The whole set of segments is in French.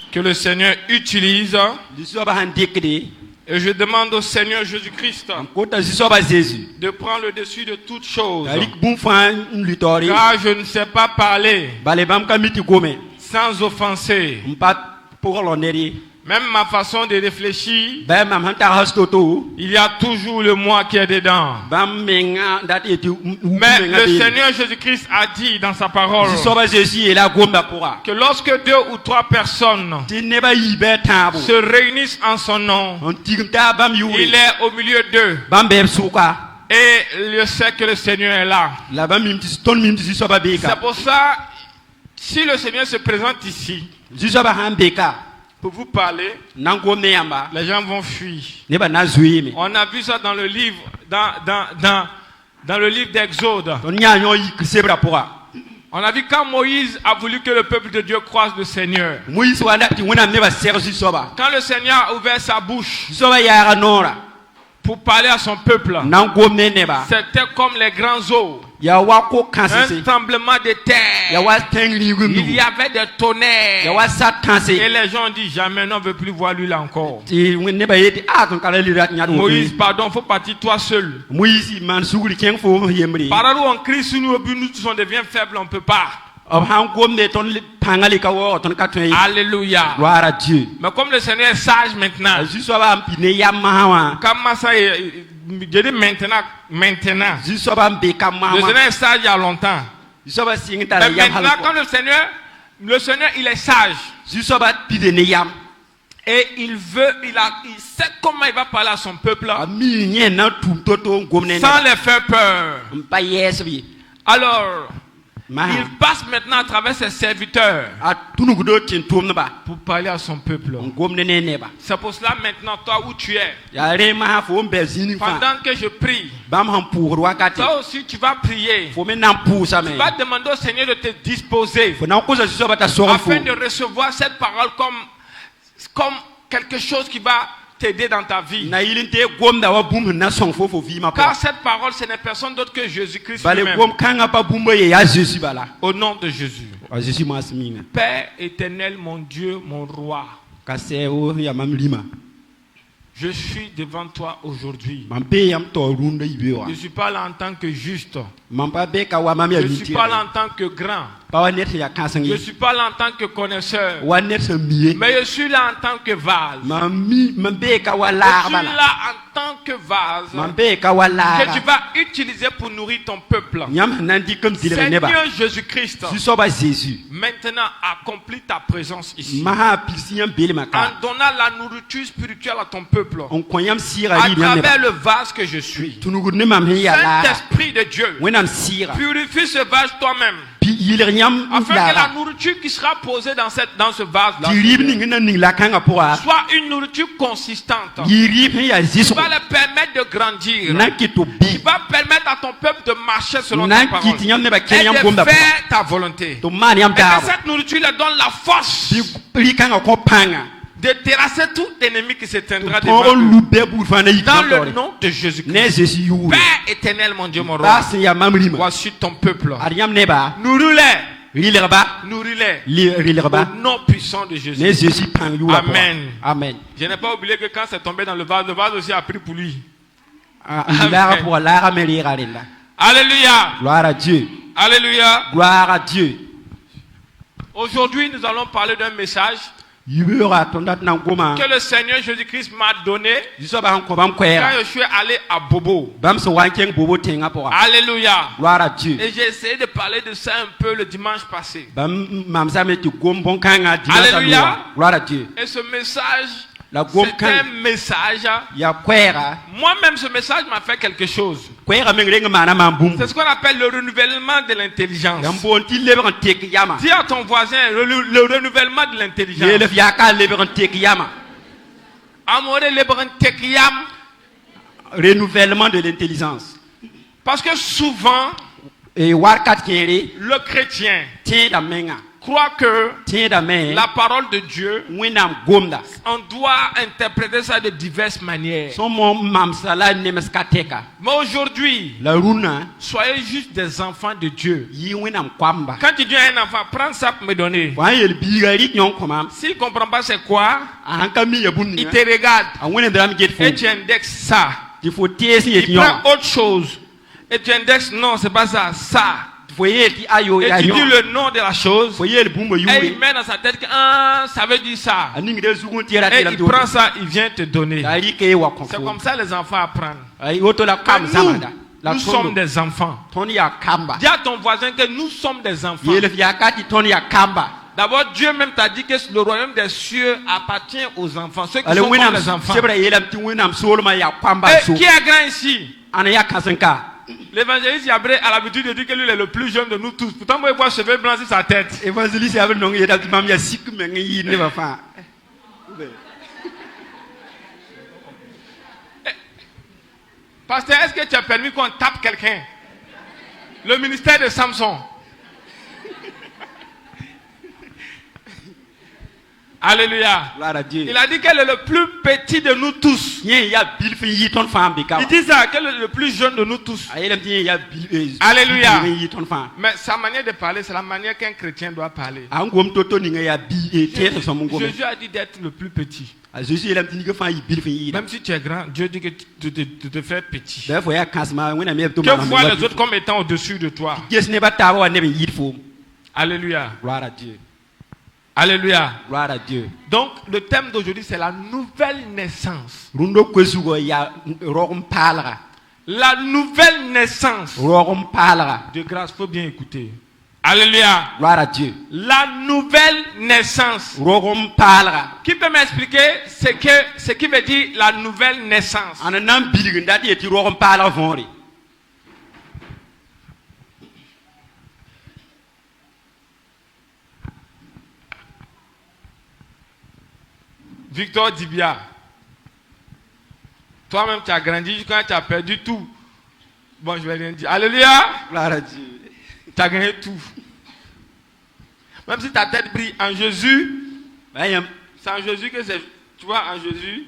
Que le Seigneur utilise, et je demande au Seigneur Jésus-Christ de prendre le dessus de toutes choses, car je ne sais pas parler sans offenser. Même ma façon de réfléchir, il y a toujours le moi qui est dedans. Mais le Seigneur Jésus-Christ a dit dans sa parole que lorsque 2 ou 3 personnes se réunissent en son nom, il est au milieu d'eux. Et je sais que le Seigneur est là. C'est pour ça, si le Seigneur se présente ici pour vous parler, les gens vont fuir. On a vu ça dans le livre, dans le livre d'Exode. On a vu quand Moïse a voulu que le peuple de Dieu croise le Seigneur. Quand le Seigneur a ouvert sa bouche pour parler à son peuple, c'était comme les grands eaux. Un tremblement de terre. Il y avait des tonnerres. Et les gens ont dit jamais, on ne veut plus voir lui là encore. Moïse, pardon, il faut partir toi seul. Par où on crie sur nous, nous on devient faible, on ne peut pas. Alléluia. Gloire à Dieu. Mais comme le Seigneur est sage maintenant, comment ça est, je dis maintenant. Le Seigneur est sage il y a longtemps. Mais maintenant, quand le Seigneur il est sage. Et il sait comment il va parler à son peuple sans les faire peur. Alors, il passe maintenant à travers ses serviteurs pour parler à son peuple. C'est pour cela maintenant, toi où tu es, pendant que je prie, toi aussi tu vas prier. Tu vas demander au Seigneur de te disposer afin de recevoir cette parole comme quelque chose qui va t'aider dans ta vie. Car cette parole, ce n'est personne d'autre que Jésus-Christ lui-même. Au nom de Jésus. Père éternel, mon Dieu, mon roi, je suis devant toi aujourd'hui. Je ne suis pas là en tant que juste. Je ne suis pas là en tant que grand. Je ne suis pas là en tant que connaisseur. Mais je suis là en tant que vase. Je suis là en tant que vase que tu vas utiliser pour nourrir ton peuple. Seigneur Jésus-Christ, maintenant accomplis ta présence ici. En donnant la nourriture spirituelle à ton peuple. À travers le vase que je suis. Saint-Esprit de Dieu, purifie ce vase toi-même. Afin que la nourriture qui sera posée dans ce vase-là soit une nourriture consistante. Qui va leur permettre de grandir. Qui va permettre à ton peuple de marcher selon ta parole. Et de faire ta volonté. Et que cette nourriture leur donne la force de terrasser tout ennemi qui se tiendra devant eux. Dans le nom de Jésus-Christ. Père éternel, mon Dieu, mon roi, voici ton peuple. Nourris-les. Nourris-les. Au nom puissant de Jésus. Amen. Amen. Je n'ai pas oublié que quand c'est tombé dans le vase aussi a pris pour lui. Alléluia. Gloire à Dieu. Alléluia. Gloire à Dieu. Aujourd'hui, nous allons parler d'un message que le Seigneur Jésus-Christ m'a donné quand je suis allé à Bobo. Alléluia. Gloire à Dieu. Et j'ai essayé de parler de ça un peu le dimanche passé. Alléluia. Gloire à Dieu. Et ce message, c'est un message. Moi-même, ce message m'a fait quelque chose. C'est ce qu'on appelle le renouvellement de l'intelligence. Dis à ton voisin le renouvellement de l'intelligence. Renouvellement de l'intelligence. Parce que souvent, le chrétien croit que la parole de Dieu, on doit interpréter ça de diverses manières. Mais aujourd'hui, soyez juste des enfants de Dieu. Quand tu dis à un enfant, prends ça pour me donner. S'il ne comprend pas c'est quoi, il te regarde et tu indexes ça. Il prend autre chose et tu indexes non, c'est pas ça, ça. Et tu dis le nom de la chose et il met dans sa tête que ça veut dire ça. Et il prend ça, il vient te donner. C'est comme ça les enfants apprennent. Nous sommes des enfants. Dis à ton voisin que nous sommes des enfants. D'abord, Dieu même t'a dit que le royaume des cieux appartient aux enfants. Ceux qui sont comme les enfants. Et qui est grand ici? L'évangéliste Yabré a l'habitude de dire que lui il est le plus jeune de nous tous. Pourtant, moi, il voit cheveux blancs sur sa tête. Pasteur, est-ce que tu as permis qu'on tape quelqu'un? Le ministère de Samson. Alléluia. Il a dit qu'elle est le plus petit de nous tous. Il dit ça, qu'elle est le plus jeune de nous tous. Alléluia. Mais sa manière de parler, c'est la manière qu'un chrétien doit parler. Jésus a dit d'être le plus petit. Même si tu es grand, Dieu dit que tu te fais petit. Que voient les autres comme étant au-dessus de toi. Alléluia. Gloire à Dieu. Alléluia. Gloire à Dieu. Donc, le thème d'aujourd'hui, c'est la nouvelle naissance. La nouvelle naissance. De grâce, il faut bien écouter. Alléluia. Gloire à Dieu. La nouvelle naissance. Qui peut m'expliquer ce qui veut dire la nouvelle naissance? Victor Dibia, toi-même tu as grandi quand tu as perdu tout. Bon, je vais rien dire. Alléluia. Gloire à Dieu. Tu as gagné tout. Même si ta tête brille en Jésus, c'est en Jésus que c'est. Tu vois, en Jésus,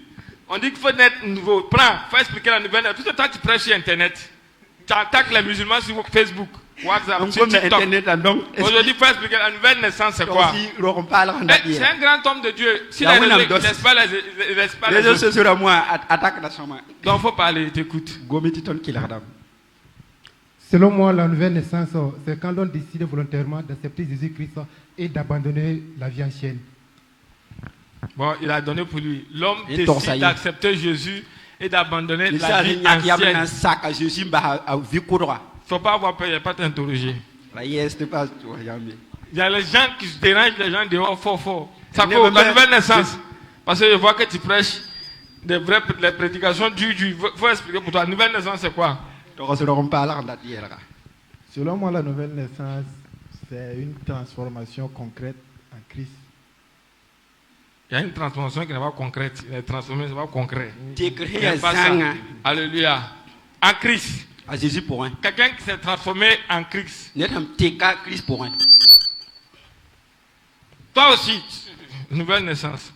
on dit qu'il faut naître nouveau. Prends, il faut expliquer la nouvelle. Tout le temps tu prêches sur Internet. Tu attaques les musulmans sur Facebook, WhatsApp, sur TikTok. Aujourd'hui, il faut expliquer la nouvelle naissance, c'est quoi? C'est un grand homme de Dieu. S'il a raison, il ne laisse pas les autres. Donc, il faut parler, t'écoutes. Selon moi, la nouvelle naissance, c'est quand l'on décide volontairement d'accepter Jésus-Christ et d'abandonner la vie ancienne. Bon, il a donné pour lui. L'homme décide d'accepter Jésus et d'abandonner la vie ancienne. Il ne faut pas avoir peur, il n'y a pas t'interroger. Il y a les gens qui se dérangent, les gens dehors fort. Ça fait la nouvelle naissance. Parce que je vois que tu prêches les prédications du. Faut expliquer pour toi. La nouvelle naissance, c'est quoi? Selon moi, la nouvelle naissance, c'est une transformation concrète en Christ. Il y a une transformation qui n'est pas concrète. La transformation n'est pas concrète. Alléluia. En Christ. Quelqu'un qui s'est transformé en Christ. Toi aussi, nouvelle naissance.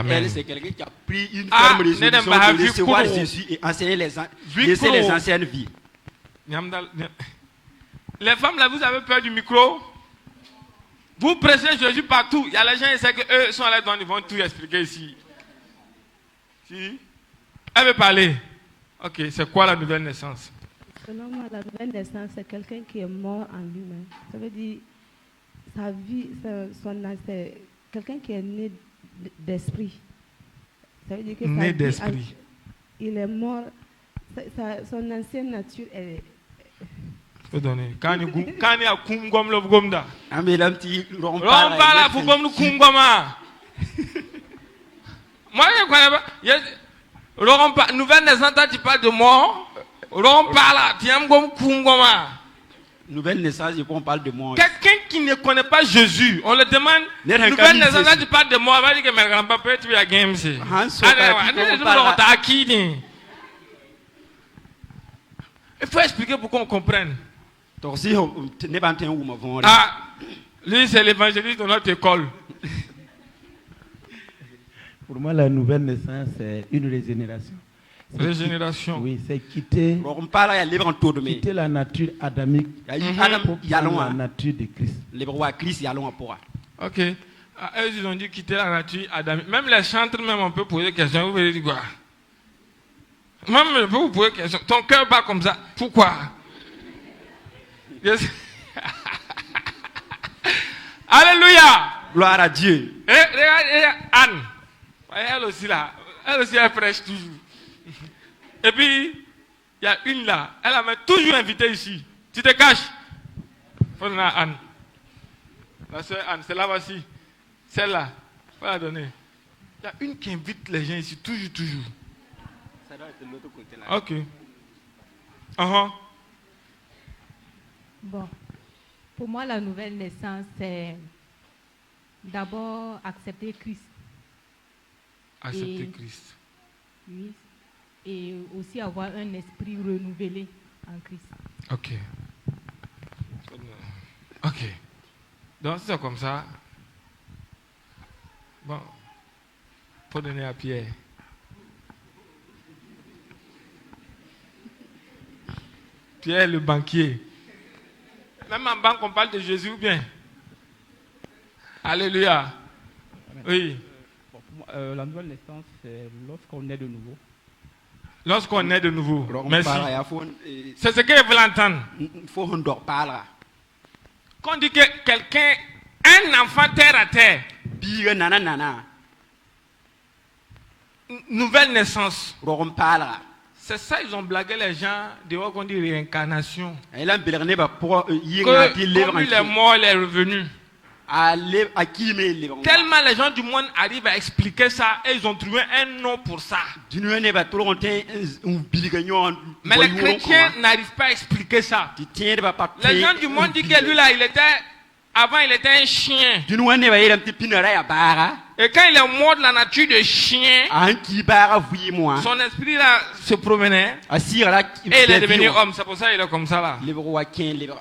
Elle, c'est quelqu'un qui a pris une ferme résolution de recevoir Jésus et enseigner laisser les anciennes vies. Les femmes là, vous avez peur du micro? Vous prêchez Jésus partout. Il y a les gens qui savent qu'eux sont allés dans, ils vont tout expliquer ici. Si? Elle veut parler. Ok, c'est quoi la nouvelle naissance? Selon moi, la nouvelle naissance, c'est quelqu'un qui est mort en lui-même. Ça veut dire, sa vie, c'est quelqu'un qui est né d'esprit. Ça veut dire que né d'esprit. Il est mort. Son ancienne nature est... Faut donner. Quand il y a Kungom le Gomda. Ah, mais là, petit Rompala, faut comme le Kungoma. Moi, je ne connais pas. Nouvelle naissance, tu parles de mort. Rompala, tu aimes comme Kungoma. Nouvelle naissance, on parle de mort. Quelqu'un qui ne connaît pas Jésus, on le demande. Nouvelle naissance, tu parles de mort. On va dire que mes grands-parents peuvent tuer à game. Il faut expliquer pour qu'on comprenne. Ah, lui, c'est l'évangéliste de notre école. Pour moi, la nouvelle naissance, c'est une régénération. Régénération. Oui, c'est quitter la nature adamique pour la nature de Christ. Ok. Ah, eux, ils ont dit quitter la nature adamique. Même les chantres, même on peut poser des questions. Vous voulez dire quoi? Même je peux vous poser des questions. Ton cœur bat comme ça. Pourquoi? Yes. Alléluia. Gloire à Dieu. Regarde Anne. Elle aussi là. Elle aussi elle prêche toujours. Et puis, il y a une là. Elle m'a toujours invité ici. Tu te caches. Faut donner à Anne. La soeur Anne, c'est là voici. Celle-là. Faut la donner. Il y a une qui invite les gens ici. Toujours. Ça doit être de l'autre côté là. Ok. Bon, pour moi, la nouvelle naissance, c'est d'abord accepter Christ. Accepter Christ. Oui. Et aussi avoir un esprit renouvelé en Christ. Ok. Donc, c'est comme ça. Bon, faut donner à Pierre. Pierre le banquier. Même en banque, on parle de Jésus ou bien? Alléluia. Oui. La nouvelle naissance, c'est lorsqu'on est de nouveau. Lorsqu'on est de nouveau. Merci. C'est ce que je veux entendre. Quand on dit que quelqu'un, un enfant terre à terre, nouvelle naissance. C'est ça, ils ont blagué les gens dehors qu'on dit réincarnation. Comme il est mort, il est revenu. Tellement les gens du monde arrivent à expliquer ça et ils ont trouvé un nom pour ça. Mais les chrétiens n'arrivent pas à expliquer ça. Les gens du monde disent que lui là, avant il était un chien. Et quand il est mort de la nature de chien, son esprit là se promenait et il est devenu homme. C'est pour ça qu'il est comme ça là.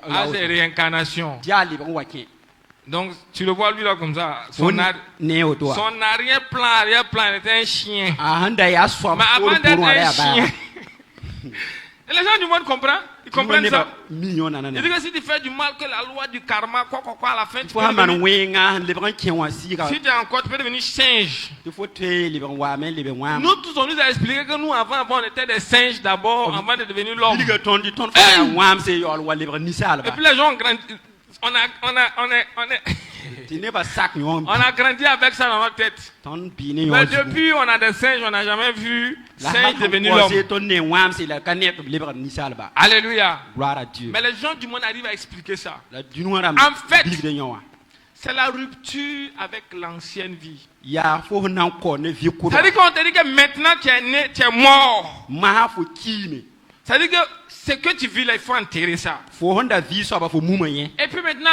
Ah, c'est réincarnation. Donc tu le vois lui là comme ça. Son arrière-plan, il était un chien. Mais avant d'être un chien, et les gens du monde comprennent. Ils comprennent ça. Ils disent que si tu fais du mal, que la loi du karma, quoi, à la fin, tu peux devenir... Si tu es encore, tu peux devenir singe. Nous tous, on nous a expliqué que nous, avant, on était des singes d'abord, avant de devenir l'homme. Et puis les gens ont grandi. On a grandi avec ça dans notre tête. Mais depuis, on a des singes, on n'a jamais vu singe devenir l'homme. Alléluia. Mais les gens du monde arrivent à expliquer ça. En fait, c'est la rupture avec l'ancienne vie. C'est-à-dire qu'on te dit que maintenant tu es né, tu es mort. C'est-à-dire que ce que tu vis là, il faut enterrer ça. Et puis maintenant,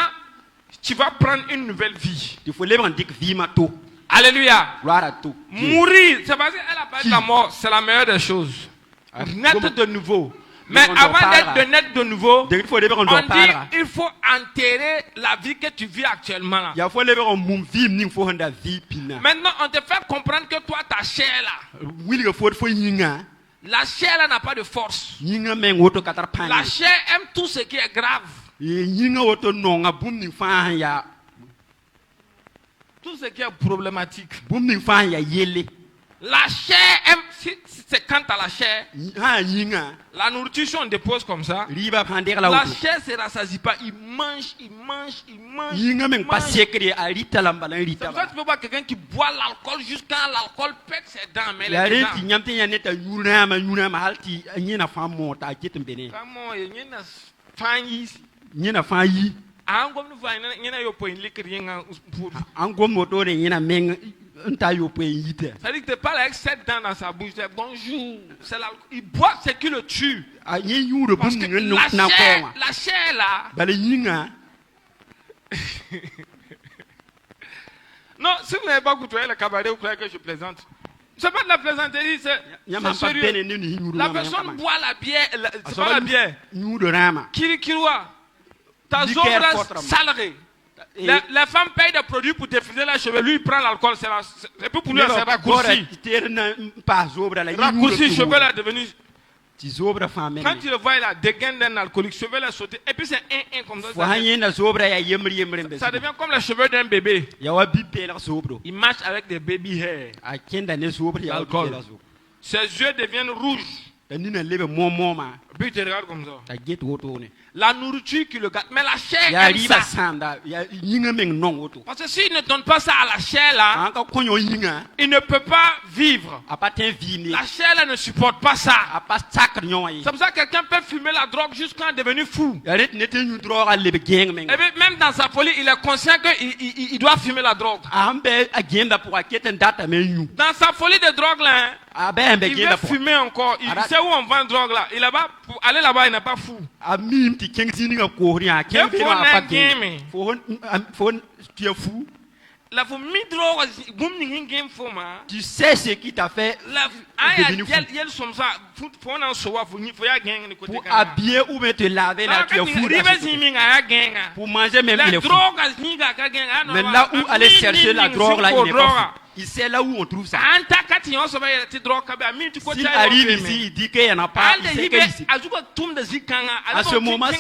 tu vas prendre une nouvelle vie. Alléluia. Mourir, c'est parce qu'elle a pas de la mort, c'est la meilleure des choses. Naître de nouveau. Mais avant d'être de naître de nouveau, on dit il faut enterrer la vie que tu vis actuellement là. Maintenant, on te fait comprendre que toi, ta chair là, la chair là n'a pas de force. La chair aime tout ce qui est grave. Tout ce qui est problématique. La chair aime, si c'est quant à la chair, la nourriture si on dépose comme ça, la chair ne se rassasie pas, il mange. C'est pour ça que tu peux voir quelqu'un qui boit l'alcool jusqu'à l'alcool pète ses dents, mais les dents. fanyi nyina fanyi angom no fa nyina yo point likri nga angom moto ne nyina meng nta yo point yite. Ça dit que tu parles avec 7 dents dans sa bouche, c'est bonjour, c'est là il boit ce qui le tue. A yin yuro Parce que la chair là. Bale yinga. Non, si vous n'avez pas côtoyé le cabaret, vous croyez que je plaisante. C'est pas de la plaisanterie, c'est sérieux. La personne boit la bière, c'est pas la bière. Kirikirwa. Ta zobra salarié. La femme paye des produits pour défriser les cheveux. Lui, il prend l'alcool. C'est plus pour lui, c'est raccourci. Raccourci, cheveux là devenu. Quand tu le vois, il a dégaine d'un alcoolique, cheveux là sauté. Et puis c'est un comme ça. Ça devient comme les cheveux d'un bébé. Il marche avec des baby hair. L'alcool. Ses yeux deviennent rouges. Puis il te regarde comme ça. La nourriture qui le gâte. Mais la chair aime ça. Parce que s'il ne donne pas ça à la chair là, il ne peut pas vivre. La chair là ne supporte pas ça. C'est pour ça que quelqu'un peut fumer la drogue jusqu'à devenir fou. Et puis même dans sa folie, il est conscient qu'il doit fumer la drogue. Dans sa folie de drogue là, il veut fumer encore. Il sait où on vend la drogue là. Il est là, pour aller là-bas, il n'est pas fou. Tu es fou. Tu sais ce qui t'a fait devenir fou. Pour habiller ou bien te laver là, tu es fou. Pour manger même il est fou. Mais là où aller chercher la drogue là, il n'est pas fou. Il sait là où on trouve ça. S'il arrive ici, il dit qu'il n'y en a pas. Il sait qu'ici. À ce moment,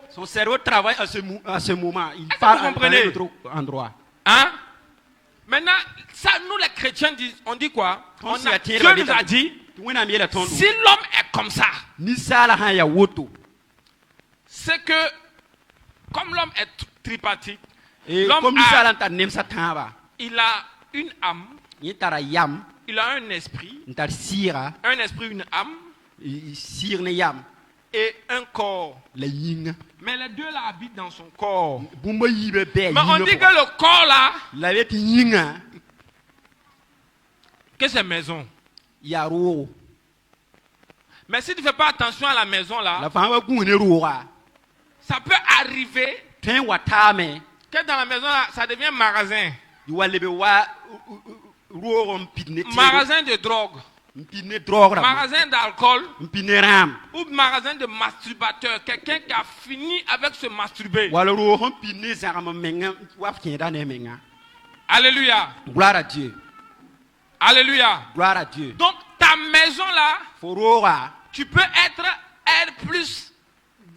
son cerveau travaille à ce moment. Il part à un autre endroit. Hein? Maintenant, ça, nous les chrétiens, on dit quoi? Dieu nous a dit, si l'homme est comme ça, c'est que, comme l'homme est tripartite, l'homme il a une âme, il a un esprit, une âme, et un corps. Mais les deux là habitent dans son corps. Mais on dit que le corps là, que c'est maison. Mais si tu ne fais pas attention à la maison là, ça peut arriver que dans la maison là, ça devient magasin. Magasin de drogue. Magasin d'alcool ou magasin de masturbateur, quelqu'un qui a fini avec se masturber. Alléluia. Gloire à Dieu. Alléluia. Gloire à Dieu. Donc ta maison là, tu peux être R plus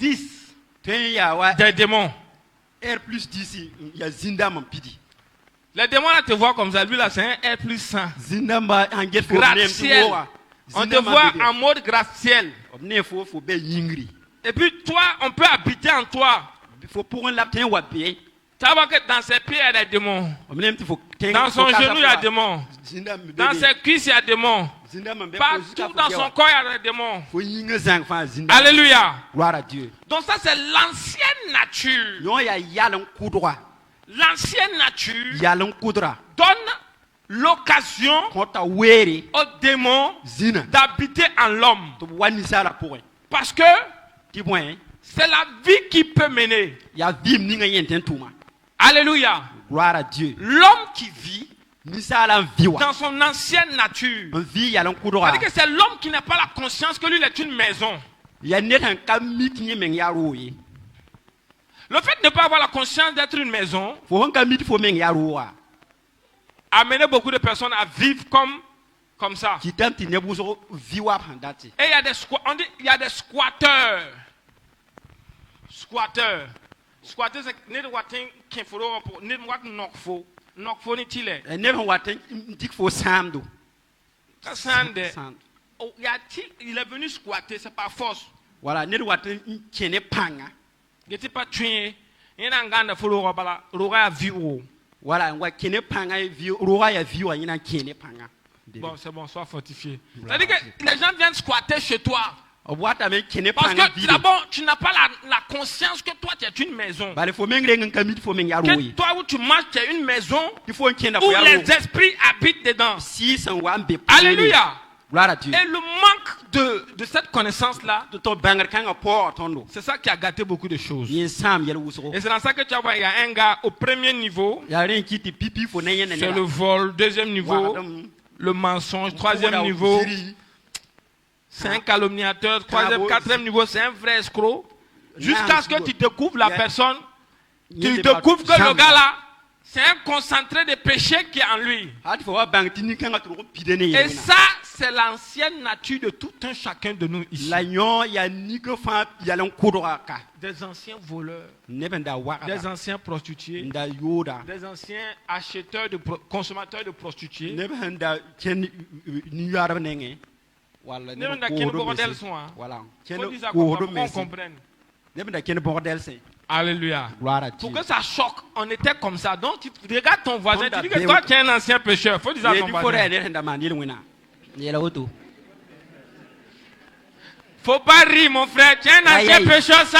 10 des démons. R plus 10, il y a Zinda mon pidi. Les démons là te voient comme ça, lui là c'est un R plus 100. Gratte-ciel. On te voit en mode gratte-ciel. Et puis toi, on peut habiter en toi. Tu vas voir que dans ses pieds il y a des démons. Dans son genou il y a des démons. Dans ses cuisses il y a des démons. Partout dans son corps il y a des démons. Alléluia. Gloire à Dieu. Donc ça c'est l'ancienne nature. L'ancienne nature donne l'occasion aux démons d'habiter en l'homme. Parce que c'est la vie qui peut mener. Alléluia. Gloire à Dieu. L'homme qui vit dans son ancienne nature. C'est-à-dire que c'est l'homme qui n'a pas la conscience que lui est une maison. Le fait de ne pas avoir la conscience d'être une maison a amené beaucoup de personnes à vivre comme ça. Et il y a des squatteurs. Squatteurs, c'est ne watin qui foro pour ne wat nokfo ni tile. Ne watin dik fo samdo. Sande. Il est venu squatter, c'est par force. Voilà, ne watin tiene panga. Geti pas tuer. Ina nganda foro bala roga viwo. Voilà, on va kene panga viwo, roga ya viwo ina kene panga. Bon, c'est bon, sois fortifié. C'est-à-dire que les gens viennent squatter chez toi. Parce que d'abord, tu n'as pas la conscience que toi, tu es une maison. Que toi, où tu marches, tu es une maison où les esprits habitent dedans. Alléluia. Et le manque de cette connaissance-là, c'est ça qui a gâté beaucoup de choses. Et c'est dans ça que tu vois, il y a un gars au premier niveau, c'est le vol. Deuxième niveau, le mensonge. Troisième niveau, c'est un calomniateur. Quatrième niveau, c'est un vrai escroc. Jusqu'à ce que tu découvres la personne, tu découvres que le gars là, c'est un concentré de péché qui est en lui. Et ça, c'est l'ancienne nature de tout un chacun de nous ici. Des anciens voleurs, des anciens prostitués, des anciens acheteurs, consommateurs de prostituées. On comprenne. Alléluia. Pour que ça choque, on était comme ça. Donc, tu regardes ton voisin, tu dis que toi, tu es un ancien pécheur. Il faut dire ça à ton voisin. Faut pas rire, mon frère. Tu es un ancien pécheur, ça.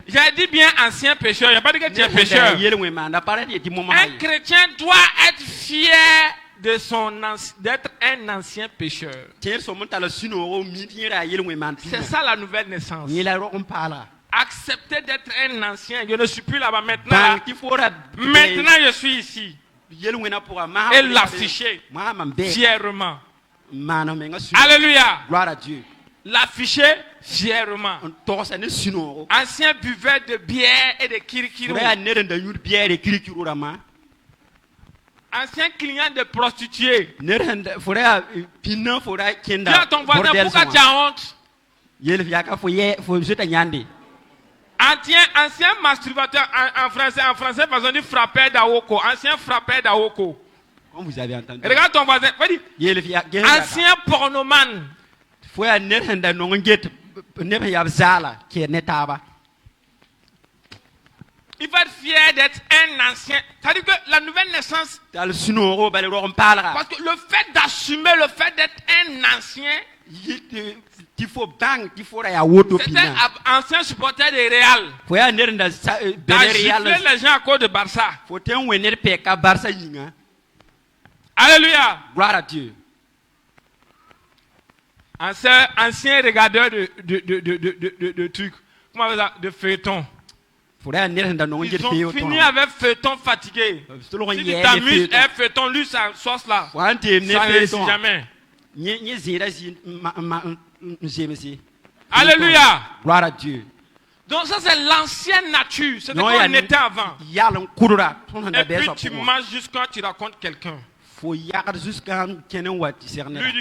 J'ai dit bien ancien pécheur. Il n'y a pas dit que tu es pécheur. Un chrétien doit être fier d'être un ancien pécheur. C'est ça la nouvelle naissance. Accepter d'être un ancien. Je ne suis plus là-bas maintenant. Maintenant, je suis ici. Et l'afficher fièrement. Alléluia. Gloire à Dieu. L'afficher fièrement. Ancien buveur de bière et de kirikirou. Ancien client de prostituée. Dis à ton voisin, pourquoi tu as honte? Ancien masturbateur en français, parce qu'on dit frappeur d'Aoko. Ancien frappeur d'Aoko. Comme vous avez entendu. Regarde ton voisin. Ancien pornomane. Il va être fier d'être un ancien. C'est-à-dire que la nouvelle naissance, parce que le fait d'assumer le fait d'être un ancien, c'était un ancien supporter de Real. T'as giflé les gens à cause de Barça. Alléluia. Gloire à Dieu. Ancien regardeur de trucs. Comment on appelle ça? De feuilletons. Ils ont fini avec feuilleton fatigué. Si tu t'amuses un feuilleton, lui, ça sauce là. Ça ne réussit jamais. Alléluia. Gloire à Dieu. Donc ça c'est l'ancienne nature. C'est ce qu'on était avant. Et puis tu marches jusqu'à tu racontes quelqu'un. Lui dit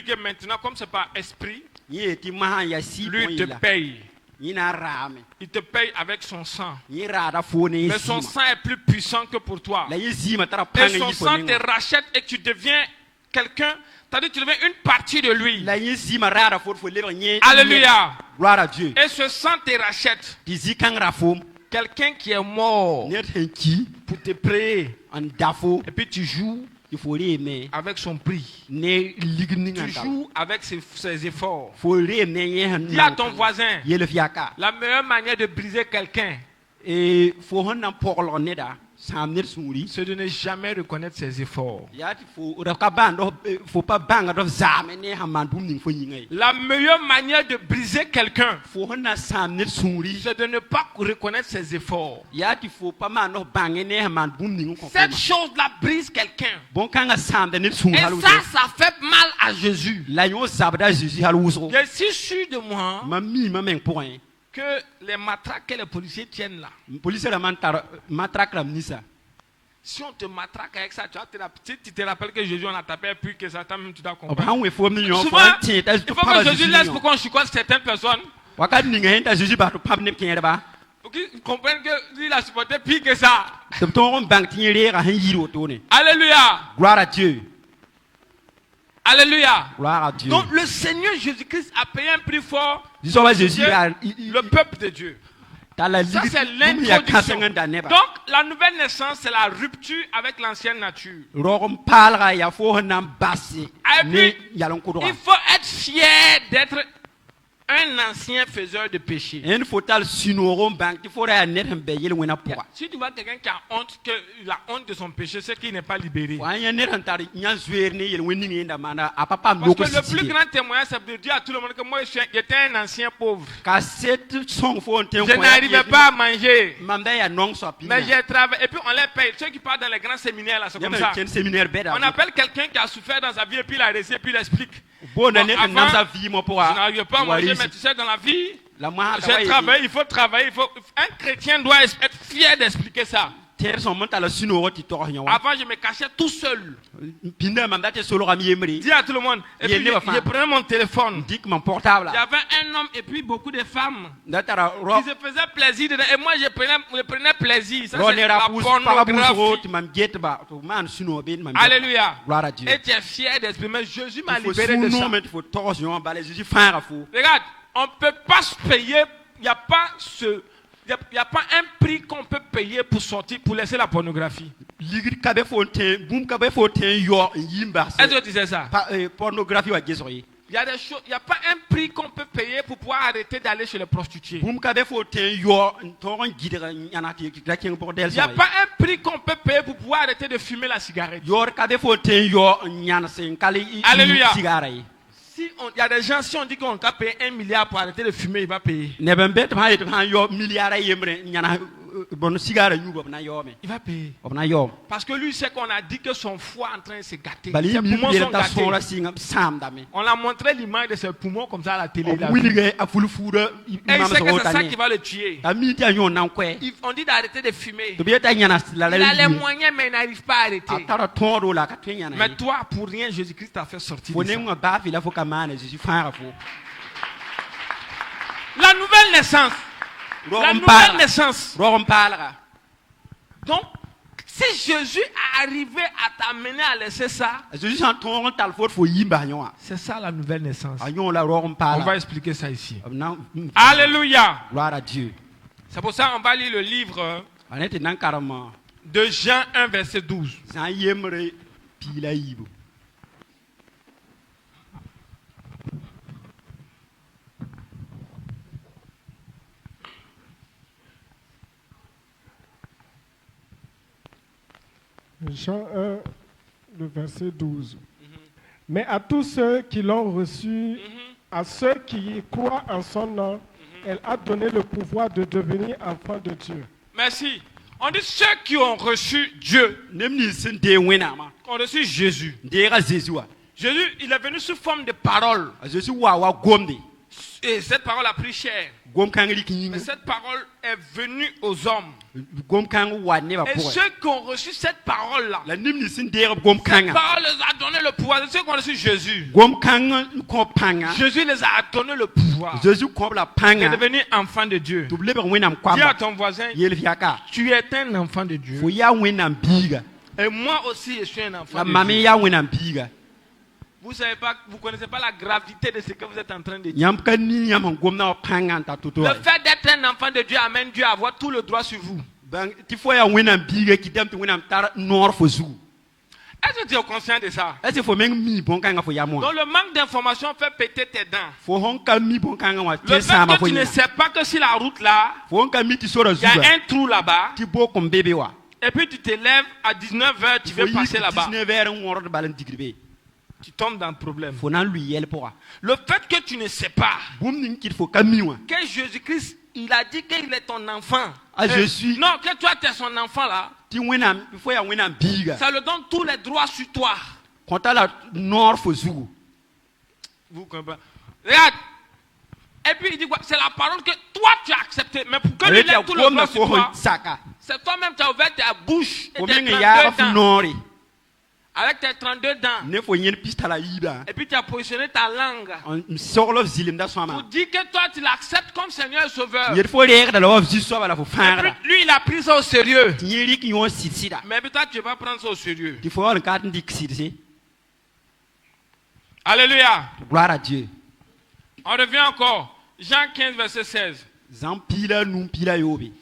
que maintenant, comme c'est pas esprit, lui te paye. Il te paye avec son sang. Mais son sang est plus puissant que pour toi. Et son sang te rachète et tu deviens quelqu'un. C'est-à-dire tu deviens une partie de lui. Alléluia. Gloire à Dieu. Et ce sang te rachète. Quelqu'un qui est mort pour te prier. Et puis tu joues avec son prix. Tu joues avec ses efforts. Dis à ton voisin, la meilleure manière de briser quelqu'un, c'est de ne jamais reconnaître ses efforts. La meilleure manière de briser quelqu'un, c'est de ne pas reconnaître ses efforts. Cette chose-là brise quelqu'un. Et ça fait mal à Jésus. Je suis sûr de moi que les matraques que les policiers tiennent là, si on te matraque avec ça, tu te rappelles que Jésus on a tapé puis que ça t'a même tu dois comprendre. Il faut que Jésus laisse pour qu'on chicote certaines personnes. Pour qu'ils comprennent que lui il a supporté pire que ça. Alléluia. Gloire à Dieu. Alléluia. Gloire à Dieu. Donc le Seigneur Jésus-Christ a payé un prix fort le peuple de Dieu. Ça, c'est l'introduction. Donc, la nouvelle naissance, c'est la rupture avec l'ancienne nature. Et puis, il faut être fier d'être un ancien faiseur de péché. Si tu vois quelqu'un qui a honte, la honte de son péché, c'est qu'il n'est pas libéré. Parce que le plus grand témoignage, c'est de dire à tout le monde que moi, j'étais un ancien pauvre. Je n'arrivais pas à manger. Mais j'ai travaillé. Et puis on les paye. Ceux qui partent dans les grands séminaires, là, c'est comme ça. On appelle quelqu'un qui a souffert dans sa vie et puis il a réussi et puis il explique. Bon, avant, je n'arrivais pas à manger, mais tu sais, dans la vie, j'ai travaillé, il faut travailler. Un chrétien doit être fier d'expliquer ça. Avant, je me cachais tout seul. Dis à tout le monde. Et puis, je prenais mon téléphone. Il y avait un homme et puis beaucoup de femmes qui se faisaient plaisir dedans. Et moi, je prenais plaisir. Ça, c'est la pornographie. Alléluia. Et tu es fier d'exprimer. Jésus m'a libéré de ça. Regarde, on ne peut pas se payer. Il n'y a pas un prix qu'on peut payer pour sortir, pour laisser la pornographie. Est-ce que tu sais ça? Il y a des choses, il n'y a pas un prix qu'on peut payer pour pouvoir arrêter d'aller chez les prostituées. Il n'y a pas un prix qu'on peut payer pour pouvoir arrêter de fumer la cigarette. Alléluia. Si il y a des gens, si on dit qu'on va payer 1 milliard pour arrêter de fumer, il va payer. Il va payer. Parce que lui sait qu'on a dit que son foie est en train de se gâter. Ses poumons sont gâtés. On a montré l'image de ses poumons comme ça à la télé. Et il sait que c'est ça qui va le tuer. On dit d'arrêter de fumer. Il a les moyens mais il n'arrive pas à arrêter. Mais toi, pour rien, Jésus-Christ t'a fait sortir de ça. La nouvelle naissance. La nouvelle naissance. Donc, si Jésus est arrivé à t'amener à laisser ça, c'est ça la nouvelle naissance. On va expliquer ça ici. Alléluia. Gloire à Dieu. C'est pour ça qu'on va lire le livre de Jean 1, verset 12. Jean 1, le verset 12. Mais à tous ceux qui l'ont reçu, à ceux qui croient en son nom, elle a donné le pouvoir de devenir enfants de Dieu. Merci. On dit ceux qui ont reçu Dieu, ont reçu Jésus. Jésus, il est venu sous forme de parole. Et cette parole a pris chair. Mais cette parole est venue aux hommes. Et ceux qui ont reçu cette parole-là, cette parole les a donné le pouvoir. Ceux qui ont reçu Jésus, Jésus les a donné le pouvoir de devenir enfants de Dieu. Dis à ton voisin, tu es un enfant de Dieu. Et moi aussi, je suis un enfant de Dieu. Vous savez pas, vous connaissez pas la gravité de ce que vous êtes en train de dire. Le fait d'être un enfant de Dieu amène Dieu à avoir tout le droit sur vous. Est-ce que tu es conscient de ça? Donc le manque d'information fait péter tes dents. Le fait que tu ne sais pas que sur la route là, il y a un trou là-bas. Et puis tu te lèves à 19h, tu veux passer là-bas. Tu tombes dans le problème. Le fait que tu ne sais pas que Jésus-Christ, il a dit qu'il est ton enfant. Non, que toi tu es son enfant là. Ça le donne tous les droits sur toi. Vous comprenez? Regarde. Et puis il dit quoi? C'est la parole que toi tu as acceptée. Mais pour que lui ait tout le droit sur toi, c'est toi-même qui as ouvert ta bouche et tes 32 dents. Avec tes 32 dents. Et puis tu as positionné ta langue. Pour dire que toi tu l'acceptes comme Seigneur et Sauveur. Et puis lui il a pris ça au sérieux. Mais puis toi tu ne vas pas prendre ça au sérieux. Alléluia. Gloire à Dieu. On revient encore. Jean 15 verset 16. Zampila num pila yobi.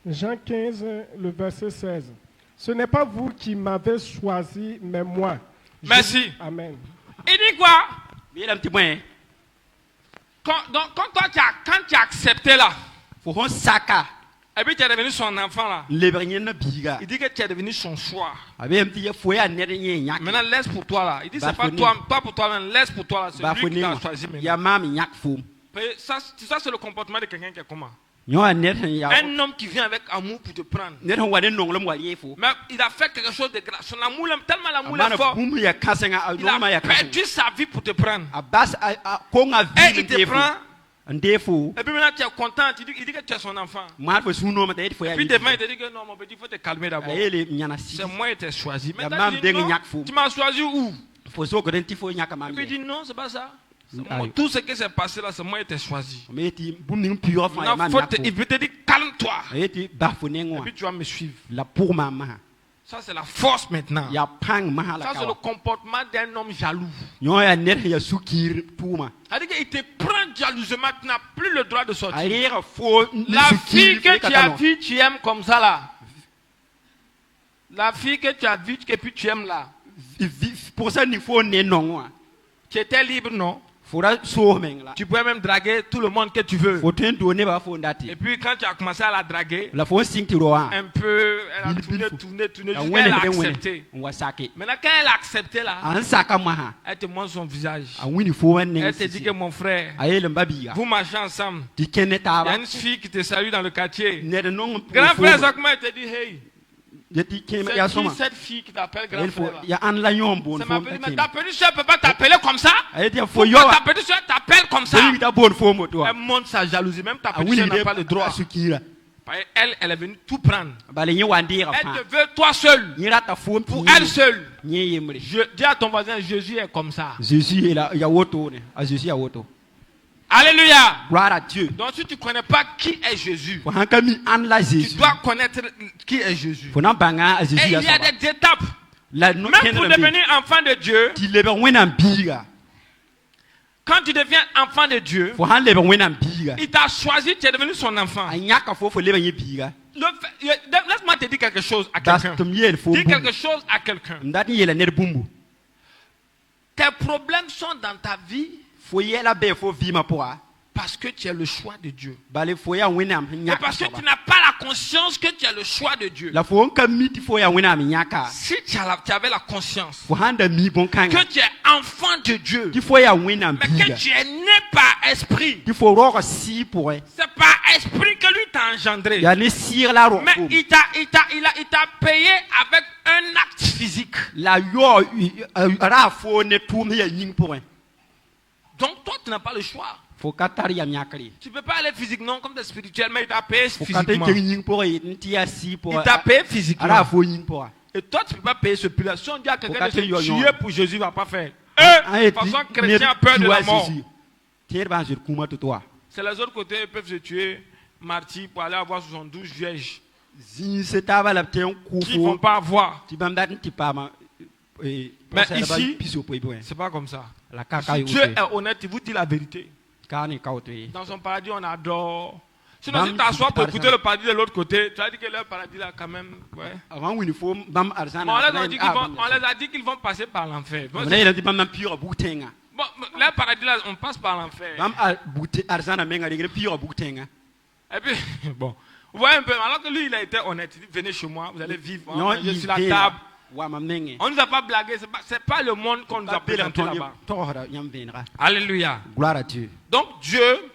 Jean 15, le verset 16. Ce n'est pas vous qui m'avez choisi, mais moi. Merci. Amen. Il dit quoi? Quand tu as accepté là, et puis tu es devenu son enfant là, il dit que tu es devenu son choix. Maintenant laisse pour toi là. Il dit c'est pas toi, pas pour toi, laisse pour toi là. C'est lui qui t'a choisi maintenant. Ça c'est le comportement de quelqu'un qui est comment? Un homme qui vient avec amour pour te prendre. Mais il a fait quelque chose de grave. Son amour, tellement l'amour est fort, il a perdu sa vie pour te prendre. Et il te prend. Et puis maintenant tu es content, il dit que tu es son enfant. Et puis demain il te dit que non mon petit, il faut te calmer d'abord. C'est moi qui t'ai choisi. Maintenant tu dis non, tu m'as choisi où? Et puis il dit non, c'est pas ça. Tout ce qui s'est passé là, c'est moi qui t'ai choisi. Il veut te dire calme-toi. Et puis tu vas me suivre. Ça c'est la force maintenant. Ça c'est le comportement d'un homme jaloux. C'est-à-dire qu'il te prend jalousement, tu n'as plus le droit de sortir. La fille que tu as vue, tu aimes comme ça là. La fille que tu as vue et puis tu aimes là. Pour ça il faut non. Tu étais libre, non? Tu pouvais même draguer tout le monde que tu veux. Et puis quand tu as commencé à la draguer, un peu, elle a tourné, jusqu'à elle a accepté. Maintenant quand elle a accepté là, elle te montre son visage. Elle te dit que mon frère, vous marchez ensemble. Il y a une fille qui te salue dans le quartier. Grand frère Zakma, elle te dit hey. Cette fille qui t'appelle grand frère. Mais ta petite soeur ne peut pas t'appeler comme ça. Ta petite soeur t'appelle comme ça. Elle montre sa jalousie. Même ta petite soeur n'a pas le droit. Elle est venue tout prendre. Elle te veut toi seul. Pour elle seule. Dis à ton voisin, Jésus est comme ça. Alléluia. Gloire à Dieu. Donc si tu ne connais pas qui est Jésus, tu dois connaître qui est Jésus. Et il y a des étapes. Même pour devenir enfant de Dieu, quand tu deviens enfant de Dieu, il t'a choisi, tu es devenu son enfant. Laisse-moi te dire quelque chose à quelqu'un. Dis quelque chose à quelqu'un. Tes problèmes sont dans ta vie parce que tu es le choix de Dieu. Et parce que tu n'as pas la conscience que tu es le choix de Dieu. Si tu avais la conscience que tu es enfant de Dieu, mais que tu es né par esprit, c'est par esprit que lui t'a engendré. Mais il t'a payé avec un acte physique. Donc toi tu n'as pas le choix. Tu ne peux pas aller physiquement comme tu es spirituel, mais il t'a payé physiquement. Il t'a payé physiquement. Et toi tu ne peux pas payer ce prix-là. Si on dit à quelqu'un de se tuer pour Jésus, il ne va pas faire. De toute façon, chrétien a peur de la mort. C'est les autres côtés, ils peuvent se tuer, martyrs, pour aller avoir 72 vierges. Qui ne vont pas avoir. Mais ici, c'est pas comme ça. Si Dieu est honnête, il vous dit la vérité. Dans son paradis, on adore. Sinon, si tu t'assois pour écouter le paradis de l'autre côté, tu as dit que leur paradis là, quand même. Ouais. On les a dit qu'ils vont passer par l'enfer. Bon, leur paradis là, on passe par l'enfer. Et puis, bon, vous voyez un peu, alors que lui, il a été honnête. Il dit venez chez moi, vous allez vivre. Je suis à la table. On ne nous a pas blagué, c'est pas le monde qu'on nous a présenté là-bas. Alléluia. Gloire à Dieu. Donc Dieu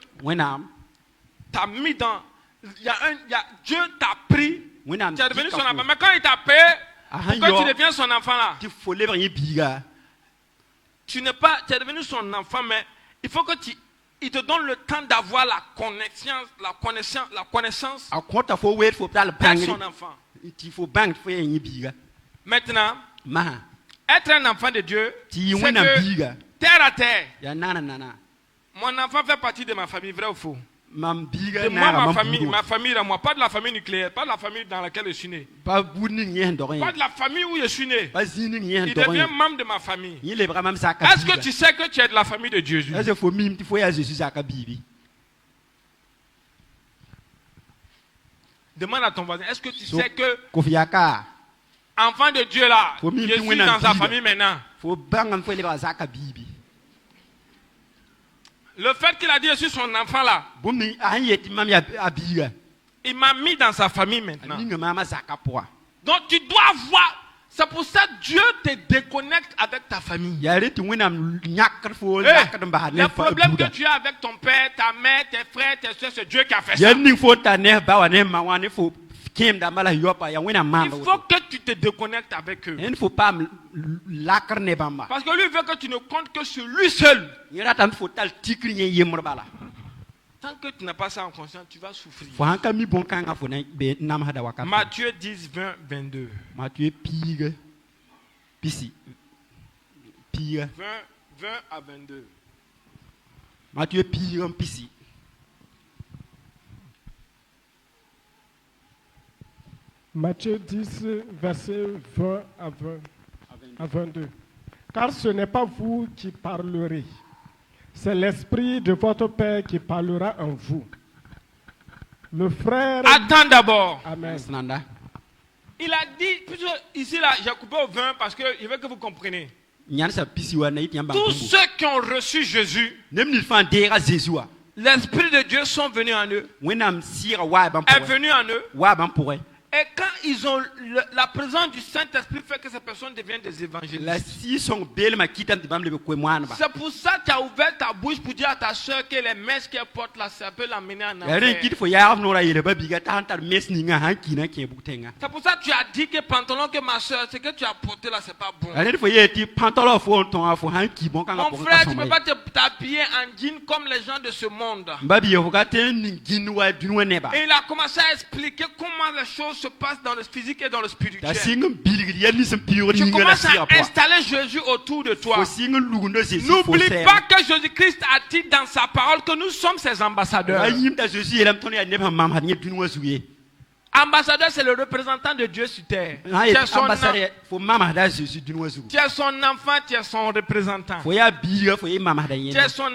t'a mis dans... Dieu t'a pris, tu es devenu son enfant. Mais quand il t'a payé, pourquoi tu deviens son enfant là? Tu es devenu son enfant, mais il faut que il te donne le temps d'avoir la connaissance de son enfant. Maintenant, être un enfant de Dieu, c'est que terre à terre. Mon enfant fait partie de ma famille, vrai ou faux? De moi, ma famille, moi, pas de la famille nucléaire, pas de la famille dans laquelle je suis né. Pas de la famille où je suis né. Il devient membre de ma famille. Est-ce que tu sais que tu es de la famille de Jésus? Demande à ton voisin, est-ce que tu sais que enfant de Dieu là, je suis dans sa famille maintenant? Le fait qu'il a dit je suis son enfant là, il m'a mis dans sa famille maintenant. Donc tu dois voir. C'est pour ça que Dieu te déconnecte avec ta famille. Le problème que tu as avec ton père, ta mère, tes frères, tes soeurs, c'est Dieu qui a fait ça. Il faut que tu te déconnectes avec eux. Parce que lui veut que tu ne comptes que sur lui seul. Tant que tu n'as pas ça en conscience, tu vas souffrir. Matthieu 10, 20, 22. Matthieu 20 à 22. Matthieu pisse. Matthieu 10, verset 20 à 22. Car ce n'est pas vous qui parlerez, c'est l'Esprit de votre Père qui parlera en vous. Le frère... Attends d'abord. Amen. Il a dit, ici là, j'ai coupé au 20 parce que je veux que vous compreniez. Tous ceux qui ont reçu Jésus, l'Esprit de Dieu sont venus en eux, est venu en eux. Et quand ils ont la présence du Saint-Esprit fait que ces personnes deviennent des évangélistes. C'est pour ça que tu as ouvert ta bouche pour dire à ta soeur que les messes qu'elle porte là, ça peut l'amener en enfer. C'est pour ça que tu as dit que pantalon que ma soeur, ce que tu as porté là, c'est pas bon. Mon frère, tu ne peux pas t'habiller en jean comme les gens de ce monde. Et il a commencé à expliquer comment les choses se passe dans le physique et dans le spirituel. Tu commences à installer Jésus autour de toi. N'oublie pas que Jésus-Christ a dit dans sa parole que nous sommes ses ambassadeurs. Ambassadeur, c'est le représentant de Dieu sur terre. Tu es son enfant, tu es son représentant. Tu es son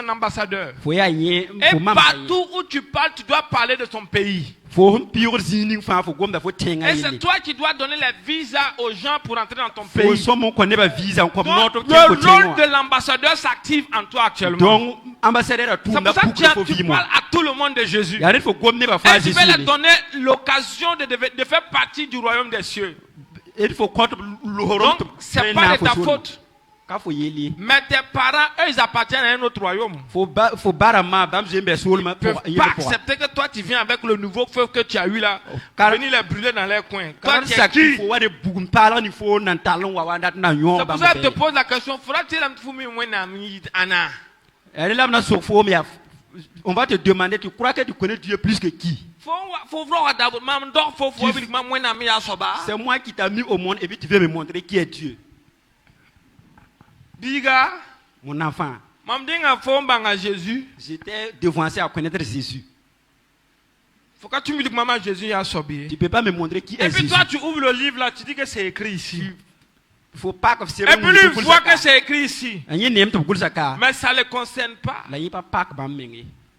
ambassadeur. Et partout où tu parles, tu dois parler de ton pays. Et c'est toi qui dois donner les visas aux gens pour entrer dans ton pays. Donc, le rôle de l'ambassadeur s'active en toi actuellement. C'est pour ça que tu parles à tout le monde de Jésus. Et tu veux leur donner l'occasion de faire partie du royaume des cieux. Donc, c'est pas de ta faute. Mais tes parents, eux, ils appartiennent à un autre royaume. Ils ne peuvent pas accepter que toi, tu viens avec le nouveau feu que tu as eu là, venir les brûler dans les coins. Toi, tu es qui? C'est pour ça que je te pose la question. On va te demander, tu crois que tu connais Dieu plus que qui? C'est moi qui t'ai mis au monde et puis tu veux me montrer qui est Dieu. Biga, mon enfant, j'étais devancé à connaître Jésus. Faut que tu me dises que maman Jésus a sobé. Tu peux pas me montrer qui est Jésus. Et puis toi tu ouvres le livre là, tu dis que c'est écrit ici. Faut pas que c'est. Et puis lui voit que c'est écrit ici. Mais ça ne le concerne pas.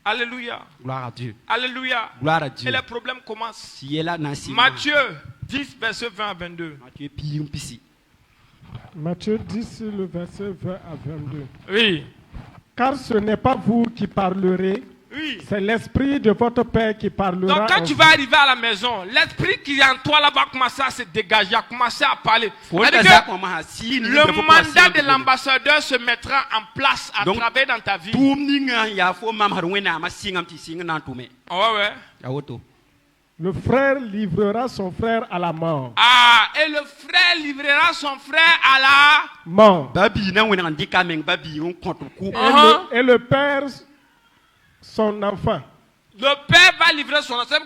Alléluia. Gloire à Dieu. Alléluia. Gloire à Dieu. Et le problème commence. Matthieu 10, verset 20 à 22. Matthieu 10, le verset 20 à 22. Oui. Car ce n'est pas vous qui parlerez, oui, c'est l'Esprit de votre Père qui parlera. Donc quand tu vas arriver à la maison, l'Esprit qui est en toi là va commencer à se dégager, à commencer à parler. Le mandat de l'ambassadeur se mettra en place à travers dans ta vie. Ouais. Le frère livrera son frère à la mort. Ah, et le frère livrera son frère à la mort. Et le père son enfant. Le père va livrer son enfant.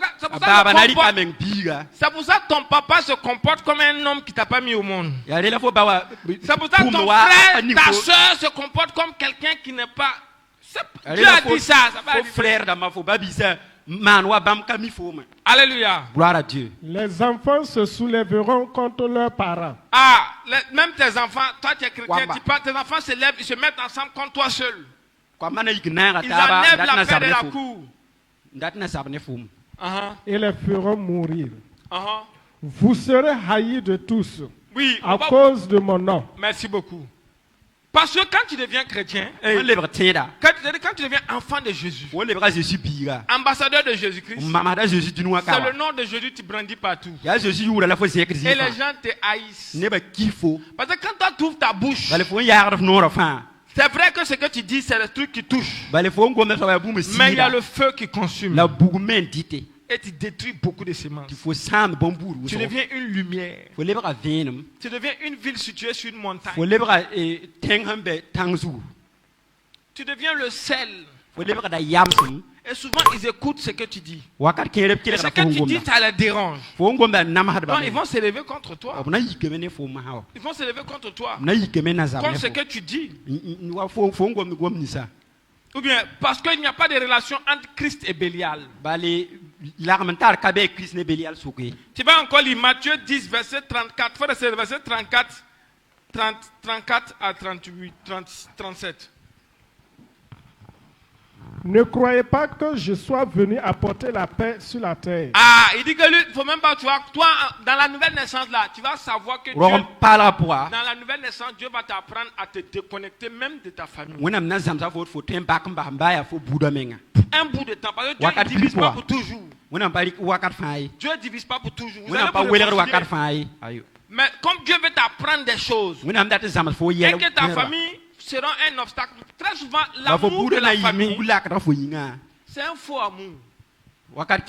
C'est pour ça que ton papa se comporte comme un homme qui t'a pas mis au monde. C'est pour ça que ton frère, ta soeur se comporte comme quelqu'un qui n'est pas Dieu a dit ça. Frère Alléluia. Gloire à Dieu. Les enfants se soulèveront contre leurs parents. Ah, même tes enfants, toi tu es chrétien, tes enfants se lèvent, ils se mettent ensemble contre toi seul. Ils enlèvent la paix de la cour. Et les feront mourir. Vous serez haïs de tous à cause de mon nom. Merci beaucoup. Parce que quand tu deviens chrétien, quand tu deviens enfant de Jésus, ambassadeur de Jésus-Christ, c'est le nom de Jésus qui brandit partout. Et les gens te haïssent. Parce que quand toi tu ouvres ta bouche, c'est vrai que ce que tu dis, c'est le truc qui touche. Mais il y a le feu qui consume. Et tu détruis beaucoup de semences. Tu deviens une lumière. Tu deviens une ville située sur une montagne. Tu deviens le sel. Et souvent ils écoutent ce que tu dis. Et ce que tu dis, ça les dérange. Donc ils vont s'élever contre toi. Ils vont s'élever contre toi. Contre ce que tu dis. Ou bien parce qu'il n'y a pas de relation entre Christ et Bélial. Tu vas encore lire Matthieu 10, verset 34. C'est verset 34 à 38, 37. Ne croyez pas que je sois venu apporter la paix sur la terre. Ah, il dit que lui, il ne faut même pas, tu vois, toi, dans la nouvelle naissance là, tu vas savoir que Dieu, dans la nouvelle naissance, Dieu va t'apprendre à te déconnecter même de ta famille. Un bout de temps, parce que Dieu ne divise pas pour toujours. Dieu ne divise pas pour toujours. Mais comme Dieu veut t'apprendre des choses, et que ta famille sera un obstacle. Très souvent, l'amour de la famille, c'est un faux amour. Toutes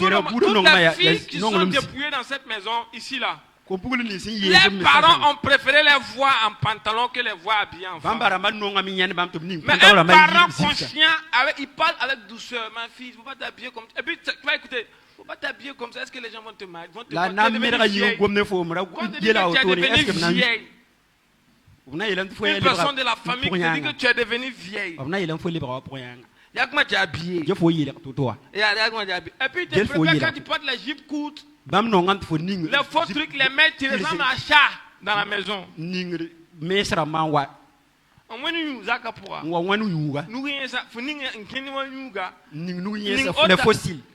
les filles qui sont dépouillées dans cette maison, ici là, les parents ont préféré les voir en pantalon que les voir habillés en femme. Mais un parent conscient, il parle avec douceur. Ma fille, il ne faut pas t'habiller comme ça. Et puis, tu vas écouter. Il ne faut pas t'habiller comme ça. Est-ce que les gens vont te marier? Vont te vieille. Une personne de la famille qui dit que tu es devenu vieille. Il y a comment tu es habillé. Et puis tu préfères quand tu portes les jupes courtes, les faux trucs, les mecs, tu ressembles à chat dans la maison.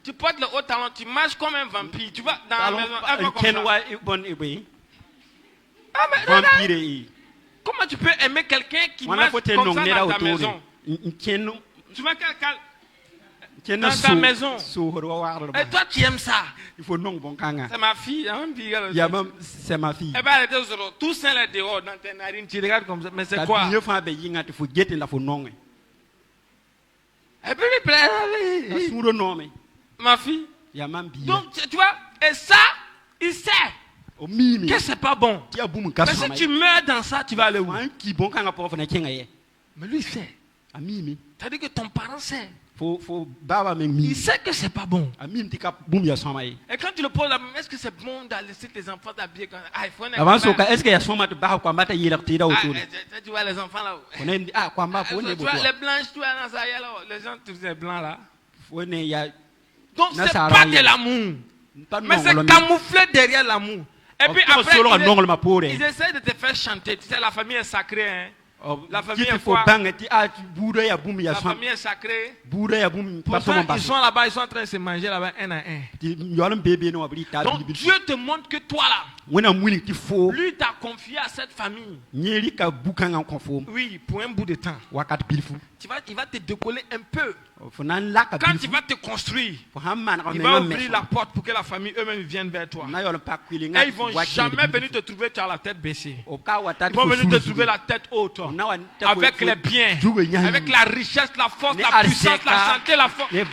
Tu portes le haut talon, tu marches comme un vampire. Tu vas dans la maison. Comment tu peux aimer quelqu'un qui marche comme ça dans ta maison? Tu mets quelqu'un dans ta maison. Et toi tu aimes ça? C'est ma fille. C'est ma fille. Eh bien elle était tout seul est dehors dans tes narines. Tu regardes comme ça. Mais c'est quoi? Et puis il plaît. Ma fille. Donc tu vois, et ça, il sait que c'est pas bon. Mais si tu meurs dans ça, tu vas aller où? Mais lui il sait. C'est-à-dire que ton parent sait. Il sait que c'est pas bon. Et quand tu le poses la est-ce que c'est bon de laisser tes enfants t'habiller comme ça? Est-ce qu'il y a tu vois les enfants là? Tu vois les blanches, tu vois dans ça, les gens tous les blancs là. Donc c'est pas de l'amour. Mais c'est camouflé derrière l'amour. Et puis après, ils essaient de te faire chanter. Tu sais, la famille est sacrée. Hein? La famille est quoi? La famille est sacrée. Pourtant, ils sont là-bas, ils sont en train de se manger là-bas un à un. Donc Dieu te montre que toi là, lui t'a confié à cette famille. Oui, pour un bout de temps. Il va te décoller un peu. Quand il va te construire, il va ouvrir la porte pour que la famille eux-mêmes viennent vers toi. Et ils ne vont jamais venir te trouver tu as la tête baissée. Ils vont venir te trouver la tête haute. Avec les biens, avec la richesse, la force, la puissance, la santé, la force. Et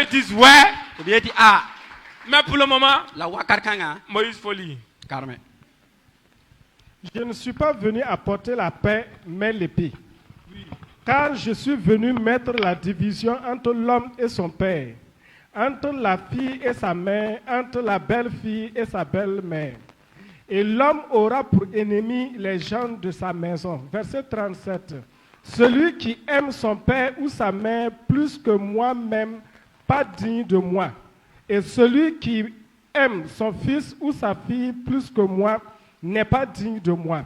ils disent ouais. Mais pour le moment, Moïse folie. Je ne suis pas venu apporter la paix, mais l'épée. Car je suis venu mettre la division entre l'homme et son père, entre la fille et sa mère, entre la belle-fille et sa belle-mère. Et l'homme aura pour ennemi les gens de sa maison. Verset 37. Celui qui aime son père ou sa mère plus que moi-même, pas digne de moi. Et celui qui aime son fils ou sa fille plus que moi, n'est pas digne de moi.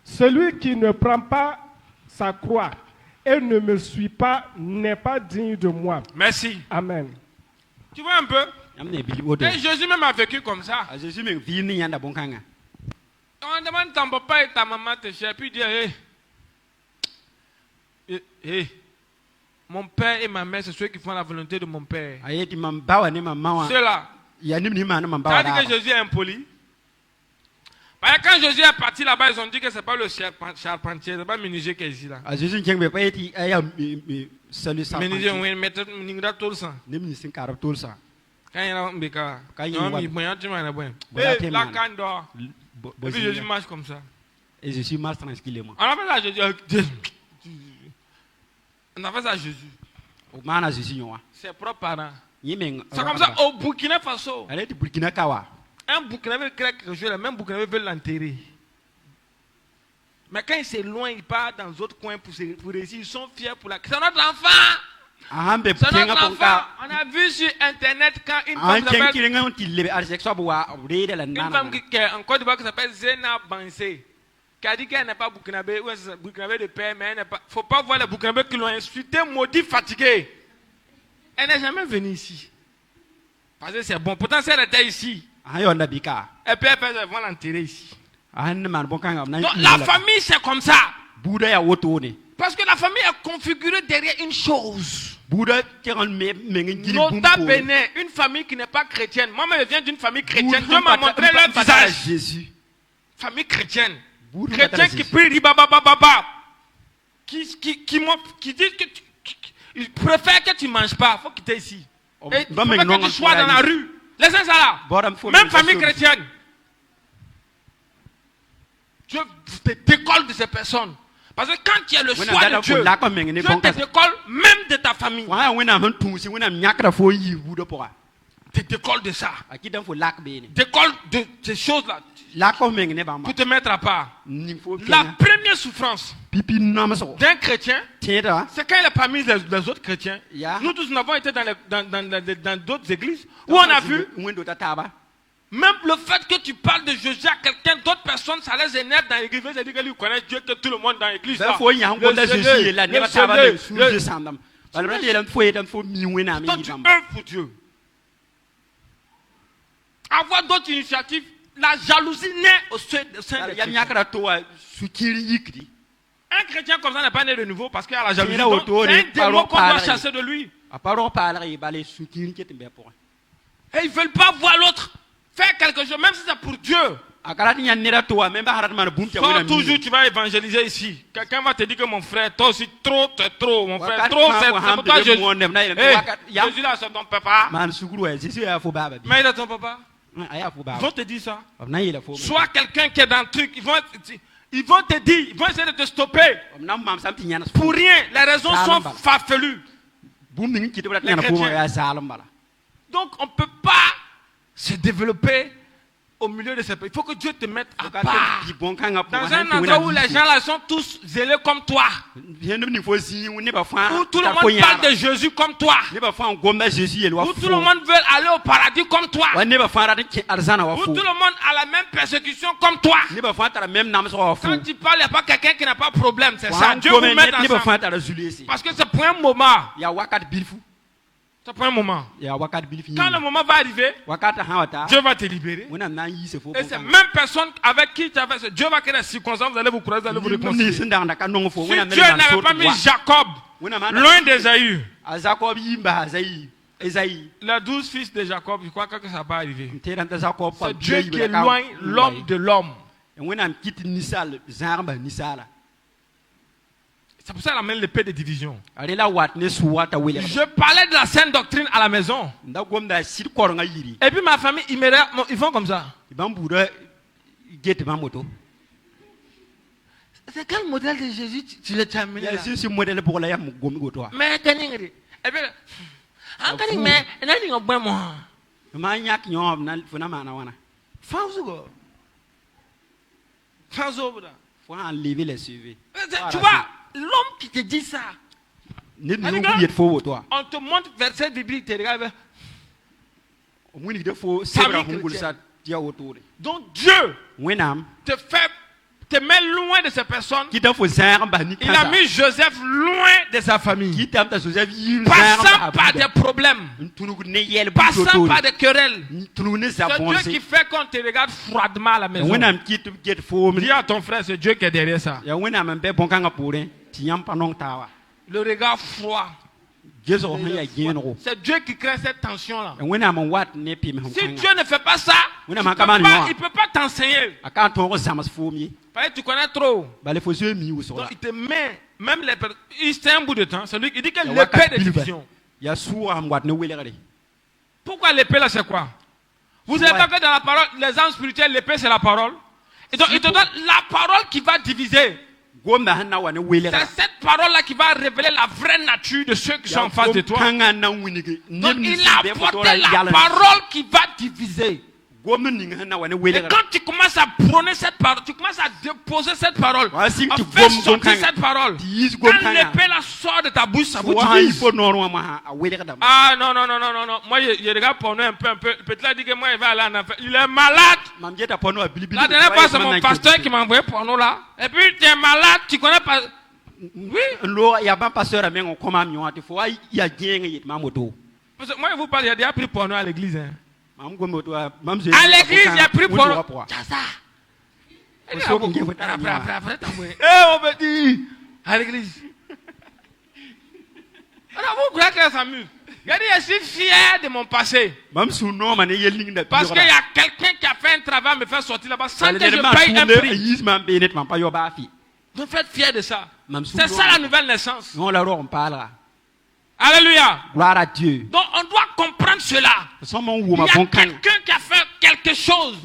Celui qui ne prend pas sa croix et ne me suit pas, n'est pas digne de moi. Merci. Amen. Tu vois un peu? Et Jésus même a vécu comme ça. On demande ton papa et ta maman te cherchent, puis il dit, mon père et ma mère, c'est ceux qui font la volonté de mon père. Ceux-là. Ça veut dire que Jésus est impoli. Parce que quand Jésus est parti là-bas, ils ont dit que ce n'est pas le charpentier, ce n'est pas le menuisier qui est ici là. Menuisier, on va mettre tout le sang. Quand il y a un béca, la canne dort. Et puis Jésus marche comme ça. Et Jésus marche tranquillement. On a fait ça à Jésus. On a fait ça à Jésus. Ses propres parents. C'est comme ça au Burkina Faso. Un Burkinabé crée quelque chose, le même Burkinabé veut l'enterrer. Mais quand il s'éloigne, il part dans d'autres coins pour réussir. Ils sont fiers pour la... C'est notre enfant! C'est notre enfant! On a vu sur Internet quand une femme qui est en Côte d'Ivoire qui s'appelle Zena Bansé, qui a dit qu'elle n'est pas Burkinabé, ou c'est Burkinabé de père, mais il ne faut pas voir les Burkinabés qui l'ont insulté, maudit, fatigué. Elle n'est jamais venue ici. Parce que c'est bon. Pourtant, si elle était ici, et puis elle va l'enterrer ici. Donc, la famille, c'est comme ça. Parce que la famille est configurée derrière une chose. Nota bene, une famille qui n'est pas chrétienne. Moi, je viens d'une famille chrétienne. Dieu m'a montré leur visage. Famille chrétienne. Chrétien qui prie ribabababa. Qui dit que il préfère que tu ne manges pas. Il faut quitter ici. Et il faut pas que tu sois dans la rue. Laissez ça là. Même famille chrétienne. Dieu te décolle de ces personnes. Parce que quand tu as le choix de Dieu, Dieu te décolle même de ta famille. Te décolle de ça. Décolle de ces choses-là. Pour te mettre à part. La première souffrance d'un chrétien, c'est quand il est parmi les autres chrétiens. Nous tous nous avons été dans d'autres églises où on a vu même le fait que tu parles de Jésus à quelqu'un, d'autres personnes, ça les énerve dans l'église. Ils disent qu'ils connaissent Dieu, que tout le monde dans l'église. Toi, tu œuvres pour Dieu. Avoir d'autres initiatives, la jalousie naît au sein de un chrétien comme ça n'est pas né de nouveau parce qu'il y a la jalousie. C'est un démon qu'on doit chasser de lui. Et ils ne veulent pas voir l'autre faire quelque chose, même si c'est pour Dieu. Toi, toujours, tu vas évangéliser ici. Quelqu'un va te dire que mon frère, toi aussi, trop, c'est trop. Mon frère, trop, c'est pourquoi Jésus. Jésus là, c'est ton papa. Mais il est ton papa. Ils vont te dire ça. Soit quelqu'un qui est dans le truc, ils vont te dire, ils vont essayer de te stopper. Pour rien, les raisons sont farfelues. Donc on ne peut pas se développer au milieu de ces pays. Il faut que Dieu te mette à part. Dans un endroit où les gens là sont tous zélés comme toi. Où tout le monde parle de Jésus comme toi. Où tout le monde veut aller au paradis comme toi. Où tout le monde a la même persécution comme toi. Quand tu parles, il n'y a pas quelqu'un qui n'a pas de problème. C'est ça. Dieu vous met ensemble. Parce que c'est pour un moment. C'est pour un moment. Quand le moment va arriver, Dieu va te libérer. Et c'est même personne avec qui tu as fait, Dieu va créer des circonstances, vous allez vous croiser, vous allez vous réconcilier. Si Dieu n'avait pas mis Jacob loin d'Ésaü, les 12 fils de Jacob, je crois que ça va arriver. C'est Dieu qui éloigne l'homme de l'homme. C'est pour ça qu'il amène l'épée de division. Je parlais de la sainte doctrine à la maison. Et puis ma famille, ils font comme ça. C'est quel modèle de Jésus tu l'as amené là? Mais et puis, tu vois, l'homme qui te dit ça, on te montre verset biblique, tu regardes. Donc Dieu te met loin de ces personnes. Il a mis Joseph loin de sa famille. Passant par des problèmes, passant par des querelles. C'est Dieu qui fait qu'on te regarde froidement à la maison. Dis à ton frère, c'est Dieu qui est derrière ça. Le regard froid. C'est Dieu qui crée cette tension-là. Si Dieu ne fait pas ça, il ne peut pas t'enseigner. Parce que tu connais trop. Donc il te met, même les personnes, c'est un bout de temps. C'est lui qui dit que l'épée de division. Pourquoi l'épée là, c'est quoi? Vous savez pas que dans la parole, les âmes spirituelles, l'épée c'est la parole. Et donc il te donne la parole qui va diviser. C'est cette parole-là qui va révéler la vraie nature de ceux qui sont en face de toi. Donc il a apporté la parole qui va diviser. Et quand tu commences à prôner cette parole, tu commences à déposer cette parole, à faire sortir cette parole, quand l'épée la sort de ta bouche, ça vous divise. Ah non. Moi, je regarde pour nous un peu. Peut-être là, dit que moi, il va aller en affaire. Il est malade. La dernière fois, c'est mon pasteur qui m'a envoyé pour nous là. Et puis, tu es malade, tu connais pas. Oui. Moi, je vous parle, il y a déjà pris pour nous à l'église. À l'église, il y a pris pour nous. On me dit à l'église. Alors vous croyez qu'elle s'amuse? Je suis fier de mon passé. Parce qu'il y a quelqu'un qui a fait un travail à me faire sortir là-bas sans que je paye un prix. Vous faites fier de ça. C'est ça la nouvelle naissance. Alléluia. Gloire à Dieu. Donc on doit comprendre cela. Il y a quelqu'un qui a fait quelque chose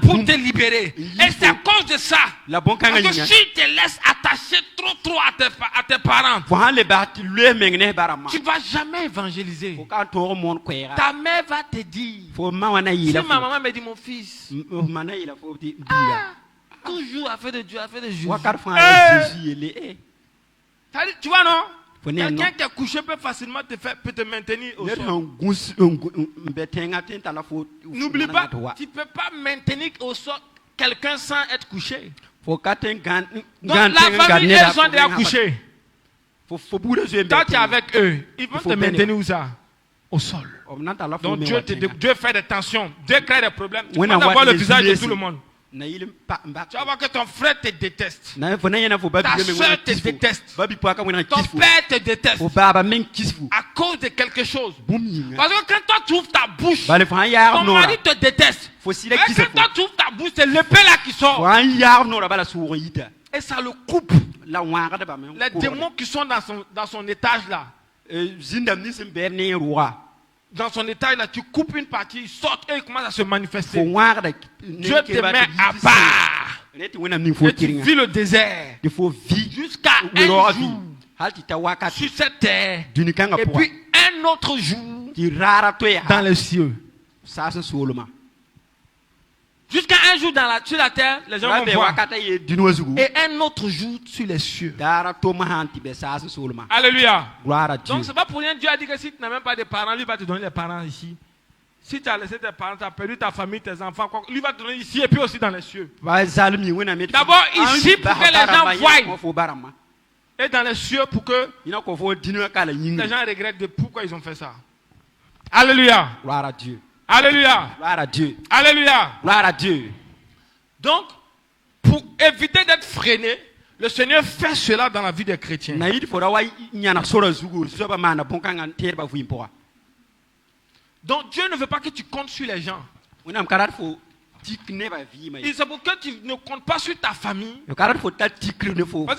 pour te libérer. Et c'est à cause de ça. Parce que si tu te laisses attacher trop à tes parents, tu ne vas jamais évangéliser. Ta mère va te dire. Si ma maman me dit mon fils, toujours affaire de Dieu, affaire de Jésus. Tu vois non? Quelqu'un qui est couché peut facilement te maintenir au sol. N'oublie pas, tu ne peux pas maintenir au sol quelqu'un sans être couché. Donc la famille, elles sont déjà couchées. Quand tu es avec eux, ils vont te maintenir où ça? Au sol. Donc Dieu fait des tensions, Dieu crée des problèmes. Tu vas avoir le visage de tout le monde. Tu vas voir que ton frère te déteste. Ta soeur te déteste. Ton père te déteste. À cause de quelque chose. Parce que quand toi tu ouvres ta bouche, ton mari te déteste. Mais quand toi tu ouvres ta bouche, c'est l'épée là qui sort. Et ça le coupe. Les démons qui sont dans son étage là. Dans son état, là, tu coupes une partie, ils sortent et ils commencent à se manifester. Dieu te met à part. Et tu vis le désert. Jusqu'à un jour sur cette terre. Et puis un autre jour dans les cieux. Jusqu'à un jour sur la terre, les gens vont voir. Et un autre jour sur les cieux. Alléluia. Donc c'est pas pour rien Dieu a dit que si tu n'as même pas de parents, lui va te donner les parents ici. Si tu as laissé tes parents, tu as perdu ta famille, tes enfants, lui va te donner ici et puis aussi dans les cieux. D'abord ici pour que les gens voient. Et dans les cieux pour que les gens regrettent de pourquoi ils ont fait ça. Alléluia. Gloire à Dieu. Alléluia. Gloire à Dieu. Alléluia. Gloire à Dieu. Donc, pour éviter d'être freiné, le Seigneur fait cela dans la vie des chrétiens. Donc, Dieu ne veut pas que tu comptes sur les gens. Et c'est pour que tu ne comptes pas sur ta famille. Parce que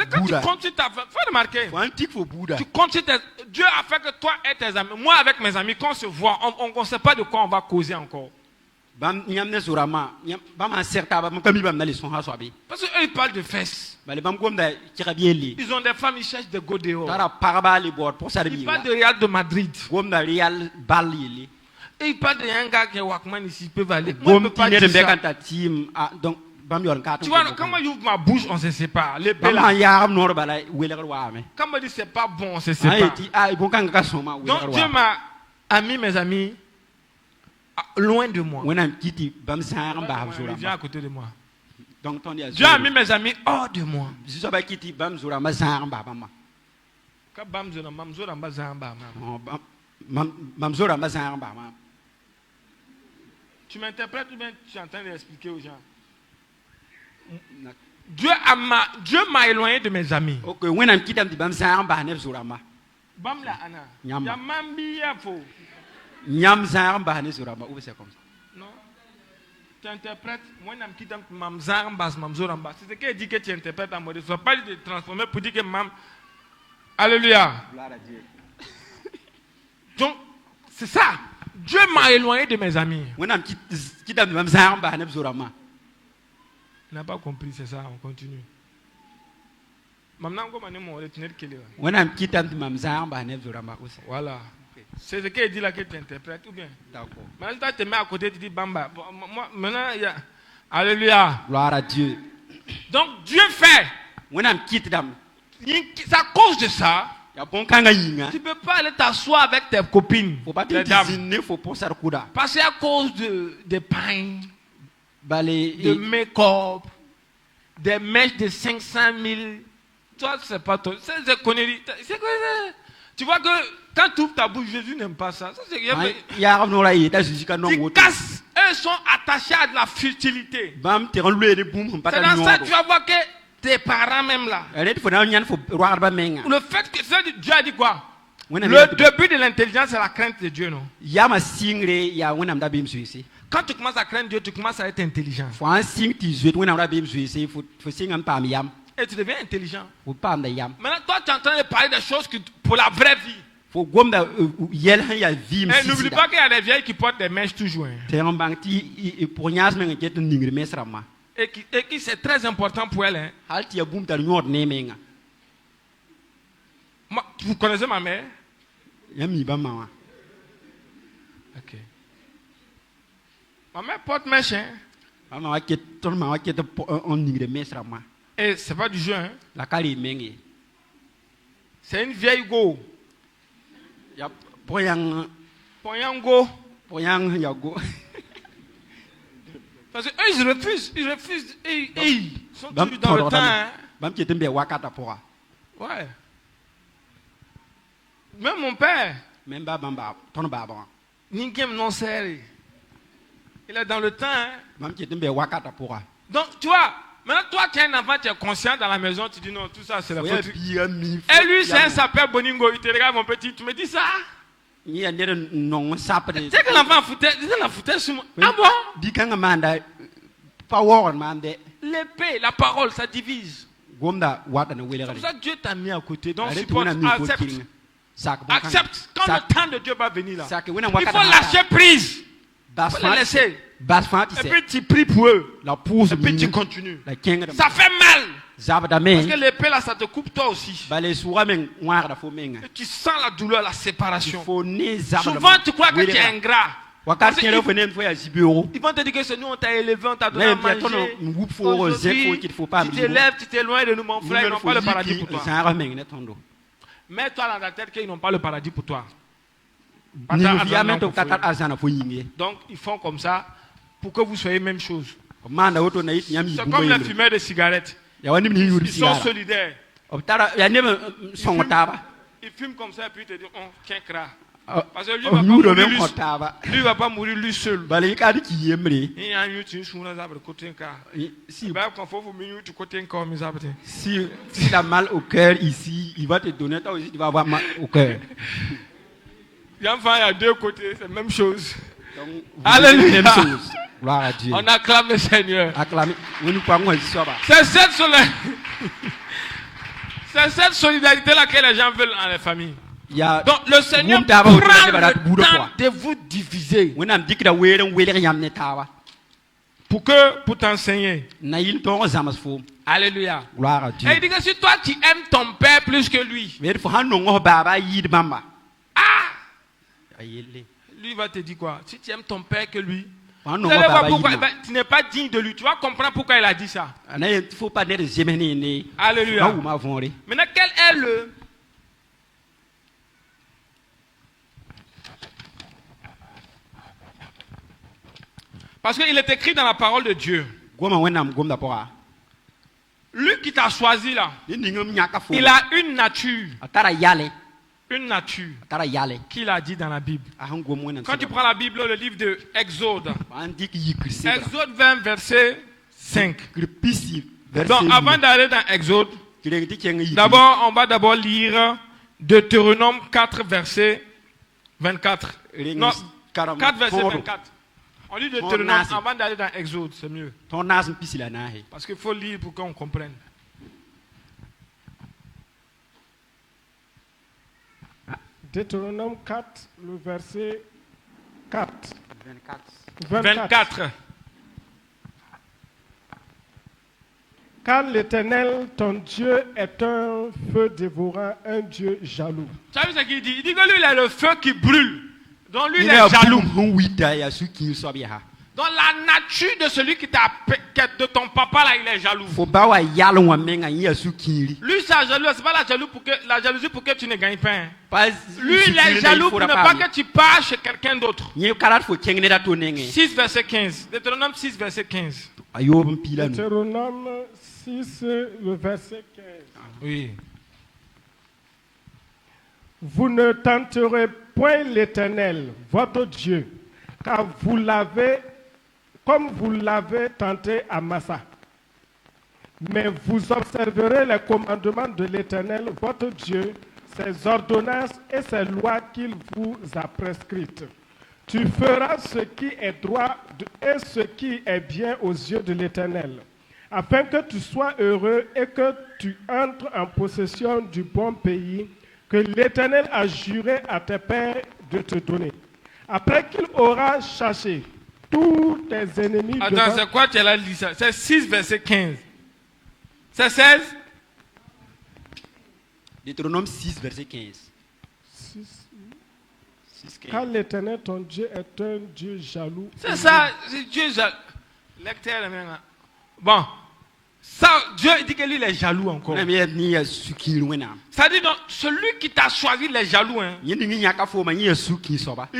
quand tu comptes sur ta famille, il faut remarquer. Tu comptes sur Dieu a fait que toi et tes amis. Moi, avec mes amis, quand on se voit, on ne sait pas de quoi on va causer encore. Parce qu'eux, ils parlent de fesses. Ils ont des femmes, ils cherchent des go dehors. Ils parlent de Real de Madrid. Et il parle d'un gars qui est Walkman ici, ils peuvent aller. Moi, je peux pas dire ça. Tu vois, quand moi j'ouvre ma bouche, on se sépare. Les quand moi dit c'est pas bon, on se sépare. Donc Dieu m'a mis mes amis loin de moi. Il vient à côté de moi. Dieu a mis mes amis hors de moi. Tu m'interprètes ou bien tu es en train d'expliquer aux gens? Dieu m'a éloigné de mes amis. Bamla Anna. Yamambi Yafo. Non. Tu interprètes. Moi, je me dis Mamzarambas, Mamzoramba. C'est ce qu'il dit que tu interprètes en mode. Il ne faut pas te transformer pour dire que Mam. Alléluia. Donc, c'est ça. Dieu m'a éloigné de mes amis. Il n'a pas compris, c'est ça, on continue. Voilà. C'est ce qu'il dit là que tu interprètes ou bien? D'accord. Maintenant, tu te mets à côté, tu dis Bamba. Maintenant, il y a. Alléluia. Gloire à Dieu. Donc, Dieu fait. C'est à cause de ça. Tu ne peux pas aller t'asseoir avec tes copines. Parce qu'à cause des pains, de make-up, des mèches de 500 000. Toi, c'est pas toi. C'est des conneries. Tu vois que quand tu ouvres ta bouche, Jésus n'aime pas ça. Ça c'est ils cassent. Eux sont attachés à de la futilité. C'est dans ça que tu vas voir que tes parents même là. Le fait que Dieu a dit quoi? Le début de l'intelligence, c'est la crainte de Dieu, non? Quand tu commences à craindre Dieu, tu commences à être intelligent. Et tu deviens intelligent. Maintenant, toi, tu es en train de parler des choses pour la vraie vie. Et n'oublie pas qu'il y a des vieilles qui portent des mèches toujours. Et qui c'est très important pour elles. Vous connaissez ma mère? Ok. Ma mère porte mèche. Et c'est pas du jeu. Hein? C'est une vieille go. Poyango. Parce que eux, ils refusent. Ils sont toujours dans le temps. Hein? Ouais. Même mon père. Ningem non serré. Il est dans le temps. Hein? Donc, tu vois, maintenant, toi qui es un enfant, tu es conscient dans la maison, tu dis non, tout ça, c'est la faute. Et lui, c'est un sapeur Boningo. Il te regarde, mon petit, tu me dis ça? Tu sais que l'enfant foutait sur moi. Ah bon? L'épée, la parole, ça divise. C'est pour ça que Dieu t'a mis à côté. Donc, supporte, accepte. Quand le temps de Dieu va venir là, il faut lâcher prise. Il faut les laisser. Et puis tu pries pour eux. Et puis tu continues. Ça fait mal. Parce que l'épée là, ça te coupe toi aussi. Et tu sens la douleur, la séparation. Souvent tu crois que tu es ingrat. Ils vont te dire que c'est nous, on t'a élevé, on t'a donné à manger. Aujourd'hui, tu t'élèves, tu t'éloignes de nous, mon frère, ils n'ont pas le paradis pour toi. Mets-toi dans la tête qu'ils n'ont pas le paradis pour toi. Donc ils font comme ça pour que vous soyez même chose. C'est comme les fumeurs de cigarettes. Ils sont solidaires. Ils fument comme ça et puis ils te disent on tiens cra. Parce que lui ne va pas mourir lui seul. Il y a un petit chou dans le côté si il a mal au cœur ici, il va te donner, toi aussi tu vas avoir mal au cœur. L'enfant il y a deux côtés, c'est la même chose. Alléluia. Gloire à Dieu. On acclame le Seigneur. C'est cette solidarité-là que les gens veulent dans les familles. Donc le Seigneur prend le temps de vous diviser. Pour t'enseigner. Alléluia. Gloire à Dieu. Et il dit que si toi tu aimes ton père plus que lui. Lui va te dire quoi? Si tu aimes ton père que lui, Vous allez voir pourquoi. Tu n'es pas digne de lui. Tu vas comprendre pourquoi il a dit ça. Alléluia. Maintenant, quel est le... Parce qu'il est écrit dans la parole de Dieu. Lui qui t'a choisi là, il a une nature. Une nature qu'il a dit dans la Bible. Quand tu prends la Bible, le livre de Exode, Exode 20, verset 5. Donc avant d'aller dans Exode, d'abord, on va d'abord lire Deutéronome 4, verset 24. Non, 4, verset 24. On lit Deutéronome avant d'aller dans Exode, c'est mieux. Parce qu'il faut lire pour qu'on comprenne. Deutéronome 4, le verset 4. 24. Car l'Éternel, ton Dieu, est un feu dévorant, un Dieu jaloux. Tu as vu ce qu'il dit? Il dit que lui, il a le feu qui brûle. Donc lui, il est jaloux. Dans la nature de celui qui t'a de ton papa là, il est jaloux. Lui, c'est jaloux, c'est pas la jalousie pour que tu ne gagnes pas. Hein. Lui, il est jaloux pour ne pas que tu pars chez quelqu'un d'autre. 6 verset 15. Deutéronome 6 verset 15. Deutéronome 6, le verset 15. Oui. Vous ne tenterez point l'Éternel, votre Dieu, car vous l'avez, comme vous l'avez tenté à Massa. Mais vous observerez les commandements de l'Éternel, votre Dieu, ses ordonnances et ses lois qu'il vous a prescrites. Tu feras ce qui est droit et ce qui est bien aux yeux de l'Éternel, afin que tu sois heureux et que tu entres en possession du bon pays que l'Éternel a juré à tes pères de te donner. Après qu'il aura chassé tous tes ennemis... Attends, c'est quoi tu as dit ça? C'est 6 verset 15. C'est 16? Deutéronome 6 verset 15. 6, 15. Car l'Éternel, ton Dieu, est un Dieu jaloux. C'est ça, c'est Dieu jaloux. Lecteur, bon. Ça, Dieu dit que lui, il est jaloux encore. Ça dit donc, celui qui t'a choisi, il est jaloux. Hein. Il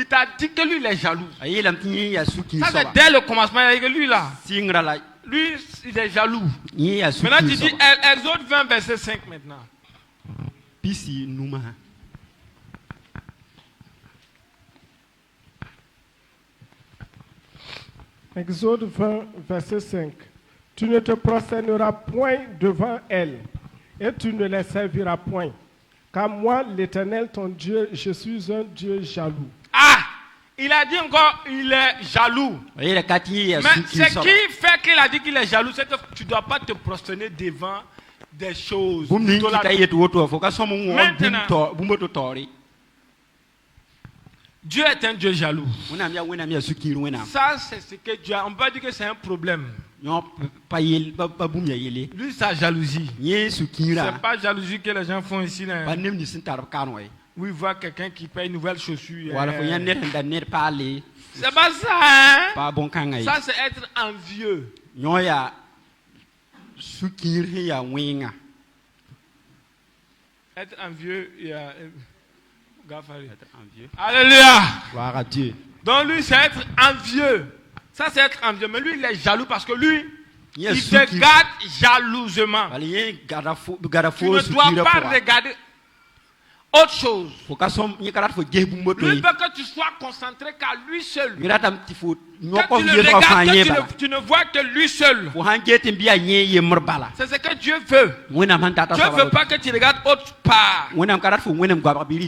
t'a dit que lui, il est jaloux. Ça, c'est dès le commencement, il a dit que lui, là. Lui, il est jaloux. Maintenant, tu dis Exode 20, verset 5 maintenant. Exode 20, verset 5. Tu ne te prosterneras point devant elles, et tu ne les serviras point. Car moi, l'Éternel, ton Dieu, je suis un Dieu jaloux. Ah! Il a dit encore, il est jaloux. Mais ce qui fait qu'il a dit qu'il est jaloux, c'est que tu ne dois pas te prosterner devant des choses. Maintenant, Dieu est un Dieu jaloux. Ça, c'est ce que Dieu a. On peut pas dire que c'est un problème. Lui, sa jalousie. C'est pas jalousie que les gens font ici. Là. Où ils voient quelqu'un qui paye une nouvelle chaussure. C'est pas ça, hein? Ça, c'est être envieux. Être envieux, il y a... Alléluia. Gloire à Dieu. Donc lui, c'est être envieux. Ça, c'est être envieux. Mais lui, il est jaloux parce que lui, il te garde jalousement. Tu ne dois pas regarder autre chose. Lui veut que tu sois concentré qu'à lui seul. Quand tu le regardes, tu ne vois que lui seul. C'est ce que Dieu veut. Dieu ne veut pas que tu regardes autre part.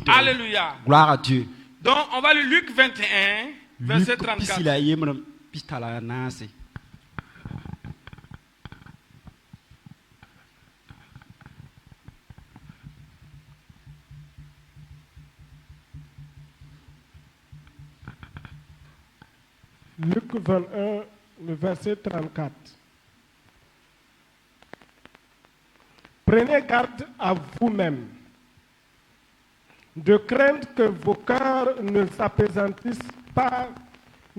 Alléluia. Gloire à Dieu. Donc, on va lire Luc 21, verset 34. Luc 21, le verset 34. Prenez garde à vous-même, de craindre que vos cœurs ne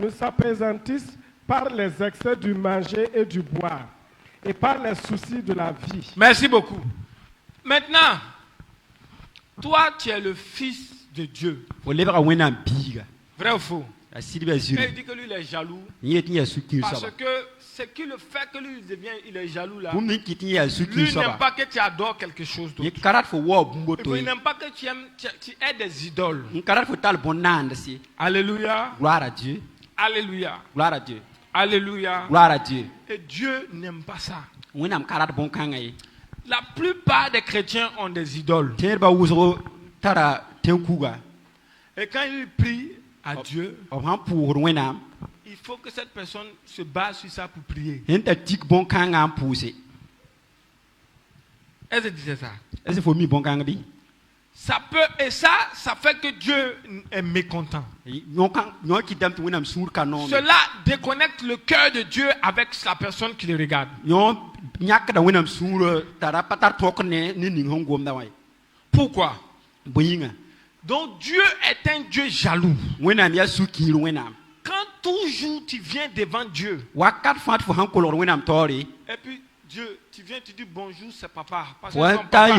s'apaisantissent par les excès du manger et du boire, et par les soucis de la vie. Merci beaucoup. Maintenant, toi, tu es le fils de Dieu. Vrai ou faux? Et il dit que lui, il est jaloux. Parce que ce qui le fait que lui, il est jaloux là. Lui n'aime pas que tu adores quelque chose d'autre. Il n'aime pas que tu aies des idoles. Alléluia. Gloire à Dieu. Alléluia. Gloire à Dieu. Alléluia. Gloire à Dieu. Et Dieu n'aime pas ça. La plupart des chrétiens ont des idoles. Et quand ils prient à Dieu, il faut que cette personne se base sur ça pour prier. Est-ce que c'est ça? Ça peut, et ça fait que Dieu est mécontent. Cela déconnecte le cœur de Dieu avec la personne qui le regarde. Pourquoi? Donc Dieu est un Dieu jaloux. Quand toujours tu viens devant Dieu, et puis Dieu, tu viens, tu dis bonjour, c'est papa. Parce que son papa,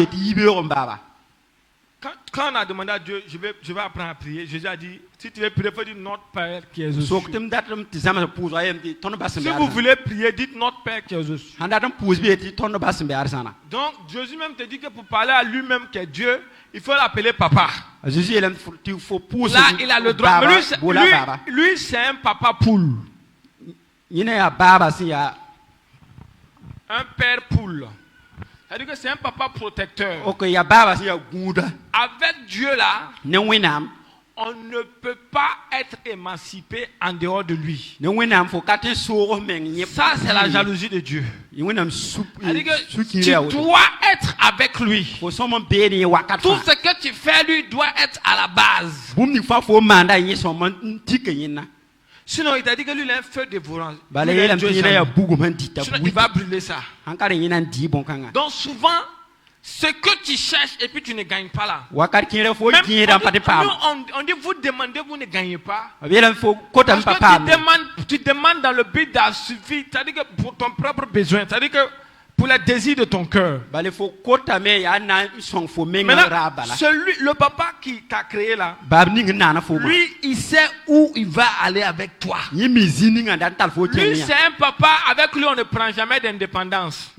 quand on a demandé à Dieu, je vais apprendre à prier, Jésus a dit, si tu veux prier, il faut dire notre Père qui est aux cieux. Si vous voulez prier, dites notre Père qui est aux cieux. Donc Jésus même te dit que pour parler à lui-même qui est Dieu, il faut l'appeler papa. Là, il a le droit. Mais lui c'est un papa poule. Un père poule. C'est-à-dire que c'est un papa protecteur. Avec Dieu là, on ne peut pas être émancipé en dehors de lui. Ça, c'est la jalousie de Dieu. C'est-à-dire que tu dois être avec lui. Tout ce que tu fais, lui doit être à la base. Sinon, il t'a dit que lui, il a un feu dévorant. Sinon, il va brûler ça. Donc, souvent, ce que tu cherches et puis tu ne gagnes pas là. Même on dit, vous demandez, vous ne gagnez pas. Parce que tu demandes dans le but d'assuffire, c'est-à-dire que pour ton propre besoin, c'est-à-dire que pour les désirs de ton cœur. Maintenant, le papa qui t'a créé là, lui, il sait où il va aller avec toi. Lui, c'est un papa, avec lui, on ne prend jamais d'indépendance.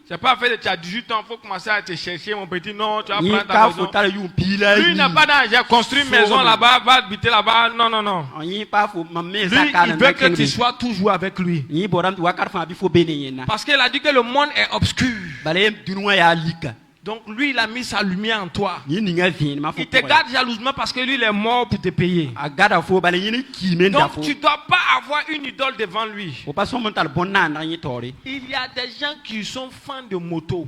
C'est pas fait de tu as 18 ans, il faut commencer à te chercher, mon petit. Non, tu vas prendre ta maison. Lui, il n'a pas d'argent, construit une maison là-bas, va habiter là-bas. Non, non, non. Lui, il veut que tu sois toujours avec lui. Parce qu'il a dit que le monde est obscur. Donc lui, il a mis sa lumière en toi. Il te garde jalousement parce que lui, il est mort pour te payer. Donc tu ne dois pas avoir une idole devant lui. Il y a des gens qui sont fans de moto.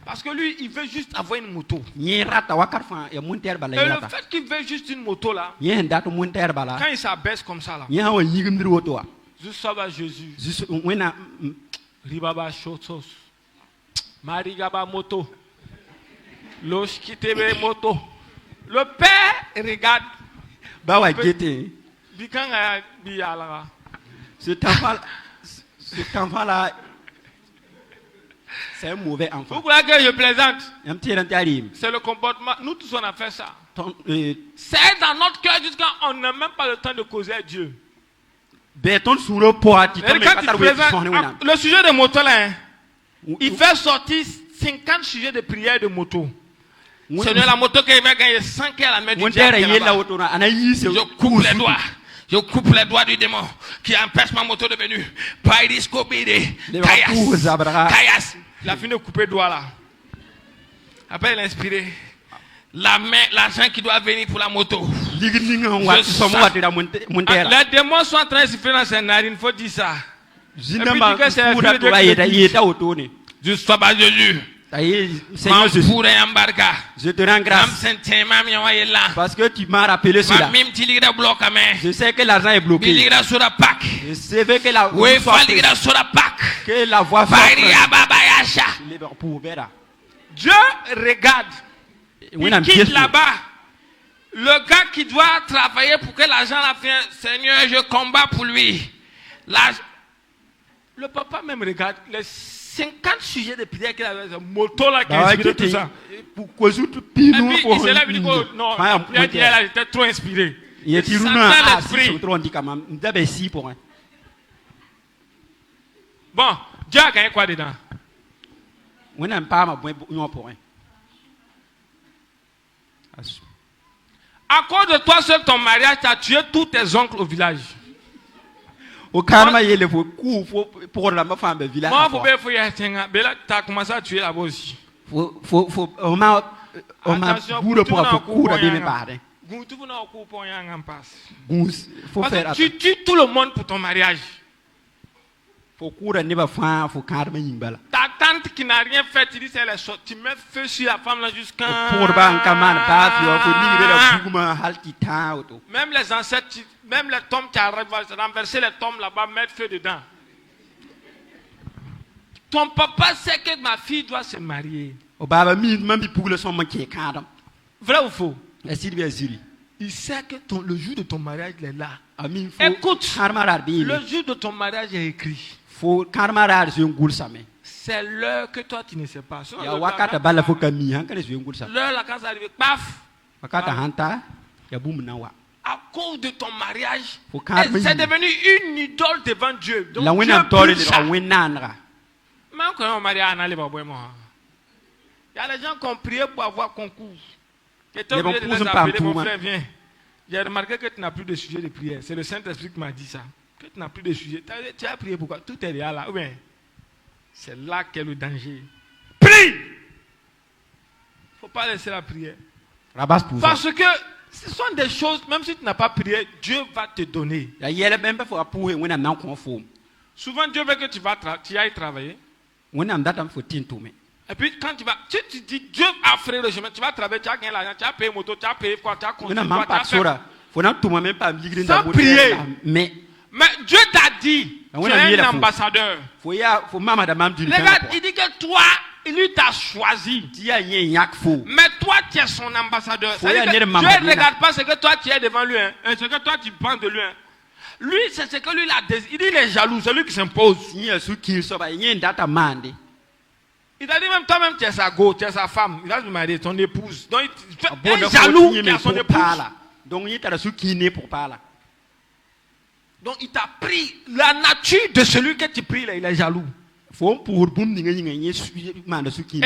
Parce que lui, il veut juste avoir une moto. Et le fait qu'il veut juste une moto là, quand il s'abaisse comme ça là, je sauve à Jésus. Ribaba Shotos. Marigaba moto. Loshkitebe moto. Le père regarde. Cet enfant-là, c'est un mauvais enfant. Vous croyez que je plaisante? C'est le comportement. Nous tous on a fait ça. C'est dans notre cœur jusqu'à on n'a même pas le temps de causer à Dieu. Le sujet de moto là, il fait sortir 50 sujets de prière de moto. C'est la moto qui va gagner 5 à la main du diable. Je coupe les doigts. Je coupe les doigts du démon qui empêche ma moto de venir. Kayas. La fin de couper le doigt là. Après, il a inspiré. La main, l'argent qui doit venir pour la moto. Les démons sont en train de siffler dans ses narines, il faut dire ça. Je sois pas Jésus. Je te rends grâce parce que tu m'as rappelé cela. Je sais que l'argent est bloqué. Je sais que la voie soit Dieu regarde. Il quitte là-bas. Le gars qui doit travailler pour que l'argent la vienne, Seigneur, je combats pour lui. Le papa même regarde les 50 sujets de prière qu'il avait, moto là qui a inspiré tout ça. Et puis il se lève et dit que non, la prière d'hier là, j'étais trop inspiré. Il est bon, Dieu a gagné quoi dedans? À cause de toi seul, ton mariage, tu as tué tous tes oncles au village. Moi, tu as commencé à tuer là-bas aussi. Parce que tu tues tout le monde pour ton mariage. Ta tante qui n'a rien fait, tu dis c'est la chose. Tu mets feu sur la femme là jusqu'à... Même les ancêtres, même les tombes qui arrivent, renverser les tombes là-bas, mettre feu dedans. Ton papa sait que ma fille doit se marier. Vrai ou faux? Il sait que le jour de ton mariage il est là. Écoute, le jour de ton mariage est écrit. C'est l'heure que toi tu ne sais pas. L'heure là quand ça arrive, paf. À cause de ton mariage, c'est devenu une idole devant Dieu. Donc Dieu brûle ça. Même quand on marie à Anna, il y a des gens qui ont prié pour avoir concours. Mon frère, viens. J'ai remarqué que tu n'as plus de sujet de prière. C'est le Saint-Esprit qui m'a dit ça. Que tu n'as plus de sujet. Tu as prié pourquoi? Tout est là. Oui. C'est là qu'est le danger. Prie! Il ne faut pas laisser la prière. Parce que ce sont des choses, même si tu n'as pas prié, Dieu va te donner. Souvent, Dieu veut que tu ailles travailler. Et puis, quand tu vas, tu dis, Dieu a fait le chemin, tu vas travailler, tu as gagné l'argent, tu as payé moto, tu as payé quoi, tu as construit quoi, tu as fait... Sans prier. Mais Dieu t'a dit, tu es un ambassadeur. Regarde, il dit que toi, lui t'a choisi. Mais toi, tu es son ambassadeur. C'est-à-dire que Dieu ne regarde pas ce que toi, tu es devant lui. Hein, ce que toi, tu penses de lui. Hein. Lui, c'est ce que lui, il a désiré. Il dit, il est jaloux, c'est lui qui s'impose. Il t'a dit même toi-même, tu es sa go, tu es sa femme. Il va se marier, ton épouse. Donc, il est jaloux qui a son épouse. Donc, il t'a pris la nature de celui que tu pries, là, il est jaloux. Et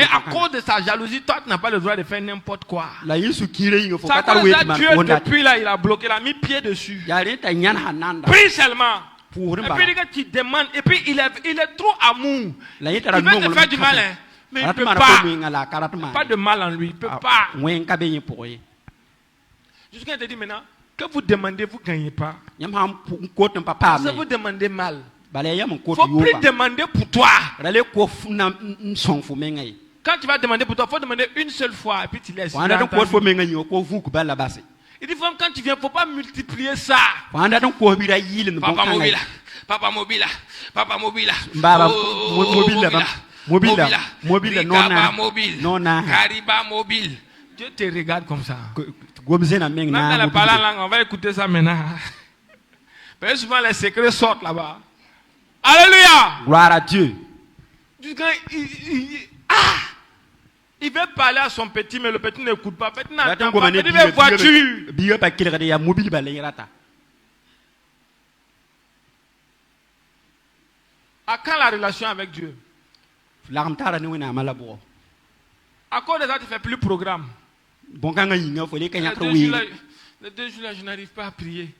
à cause de sa jalousie, toi, tu n'as pas le droit de faire n'importe quoi. C'est à cause de ça, Dieu, depuis là, il a bloqué, il a mis pied dessus. Prie seulement. Et puis, tu demandes, et puis il est trop amour. Il veut te faire du mal, hein. Mais il ne peut pas. Pas de mal en lui, il ne peut pas. Jusqu'à il te dit maintenant, que vous demandez, vous ne gagnez pas. Parce que vous demandez mal. Il ne faut plus demander pour toi. Quand tu vas demander pour toi, il faut demander une seule fois et puis tu laisses. Il dit quand tu viens, il ne faut pas multiplier ça. Papa mobile, papa mobile, papa mobile, mobile, Kariba mobile. Dieu te regarde comme ça. Même dans la parole langue, on va écouter ça maintenant. Parce que souvent les secrets sortent là-bas. Alléluia. Gloire à Dieu. Il veut parler à son petit, mais le petit n'écoute pas. Le petit n'entend pas. Il veut voiture. À quand la relation avec Dieu? À cause de ça, tu ne fais plus programme. Les 2 jours là, je n'arrive pas à prier.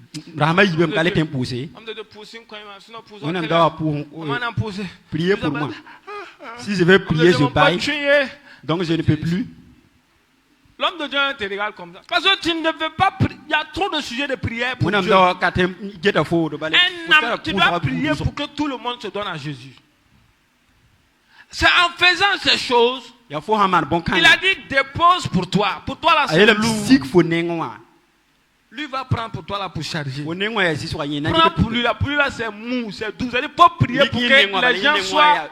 Priez pour moi. Si je veux prier, je baille. Donc je ne peux plus. L'homme de Dieu te regarde comme ça. Parce que tu ne veux pas prier. Il y a trop de sujets de prière pour Dieu. Tu dois prier pour que tout le monde se donne à Jésus. C'est en faisant ces choses. Il a dit dépose pour toi. Pour toi là, c'est lourd. Lui va prendre pour toi là pour charger. Prends pour lui là. Pour lui là, c'est mou, c'est doux. Il faut prier pour que les gens soient.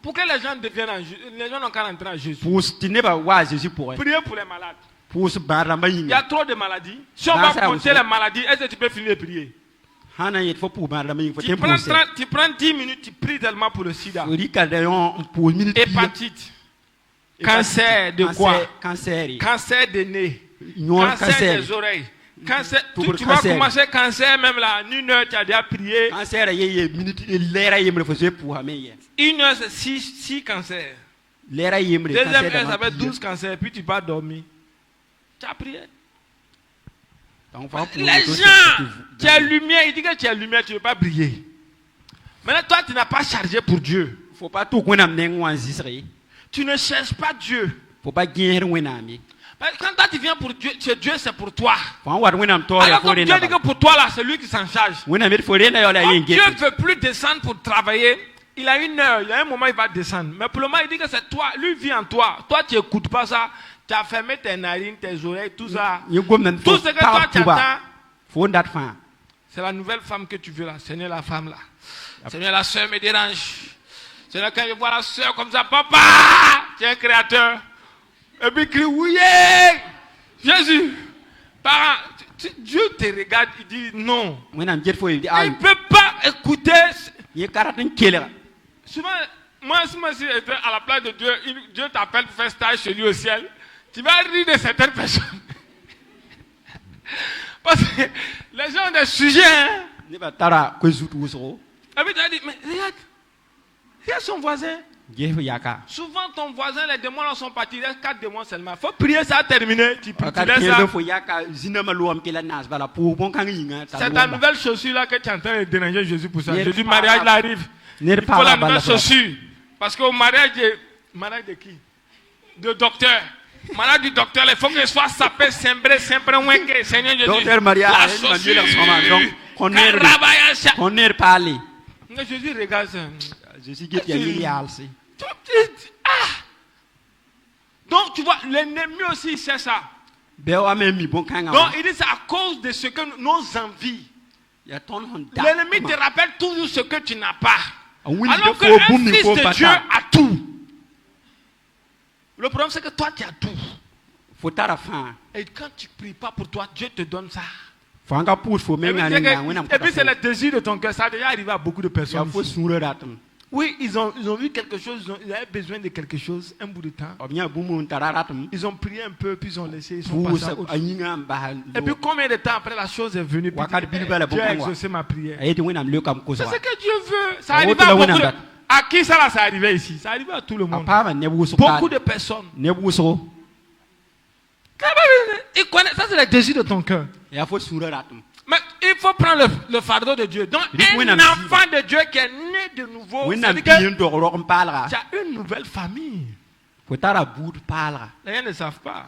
Pour que les gens deviennent. Les gens n'ont qu'à rentrer à Jésus. Priez pour les malades. Il y a trop de maladies. Si on va compter les maladies, est-ce que tu peux finir de prier? Tu prends 10 minutes, tu pries tellement pour le sida. Hépatite. Cancer de quoi? Cancer des nez. Cancer des oreilles. Cancer, tu vas commencer cancer même là, en 1 heure tu as déjà prié. 1 heure c'est 6 cancers. Deuxième heure ça fait 12 cancers, puis tu vas dormir. Tu as prié. Les gens, tu as lumière, il dit que tu as lumière, tu ne veux pas briller. Maintenant toi tu n'as pas chargé pour Dieu. Tu ne cherches pas Dieu. Quand toi tu viens pour Dieu, Dieu c'est pour toi. Alors comme Dieu dit que pour toi là, c'est lui qui s'en charge. Dieu ne veut plus descendre pour travailler. Il a 1 heure, il y a un moment il va descendre. Mais pour le moment il dit que c'est toi, lui vit en toi. Toi tu n'écoutes pas ça. Tu as fermé tes narines, tes oreilles, tout ça. Tout ce que toi tu attends, c'est la nouvelle femme que tu veux là. Seigneur, la femme là. Seigneur, la soeur me dérange. Seigneur, quand je vois la soeur comme ça, papa, tu es un créateur. Et puis il crie, oui, Jésus, parent, Dieu te regarde, il dit non. Il ne peut pas écouter. Souvent, moi, si j'étais à la place de Dieu, Dieu t'appelle pour faire stage chez lui au ciel, tu vas rire de certaines personnes. Parce que les gens ont des sujets. Hein? Et puis tu as dit, mais regarde son voisin. Souvent ton voisin, les démons sont partis, il reste 4 démons seulement. Il faut prier, ça a terminé. Tu laisses ça. C'est ta nouvelle chaussure là que tu es en train de déranger Jésus pour ça. Jésus, mariage là arrive. Il faut la nouvelle chaussure. Parce qu'au mariage de qui? De docteur. Mariage du docteur, il faut qu'il soit sapé, sembré, sempre ouengue. Seigneur Jésus. Docteur mariage, Jésus regarde ça. Donc tu vois, l'ennemi aussi c'est ça. Donc il dit c'est à cause de ce que nos envies. L'ennemi te rappelle toujours ce que tu n'as pas. Alors qu'un fils de Dieu a tout. Le problème c'est que toi tu as tout. Et quand tu ne pries pas pour toi, Dieu te donne ça. Et puis c'est le désir de ton cœur. Ça a déjà arrivé à beaucoup de personnes. Oui, ils ont vu quelque chose, ils avaient besoin de quelque chose, un bout de temps. Ils ont prié un peu, puis ils ont laissé, ils sont passés à autre chose. Et puis combien de temps après la chose est venue, puis Dieu a exaucé ma prière. C'est ce que Dieu veut. Ça arrive à beaucoup de... À qui ça là, ça arrivait ici? Ça arrive à tout le monde. Beaucoup de personnes. Il connaît, ça c'est le désir de ton cœur. Mais il faut prendre le fardeau de Dieu. Donc un enfant de Dieu qui est né de nouveau, c'est-à-dire que tu as une nouvelle famille. Les gens ne savent pas.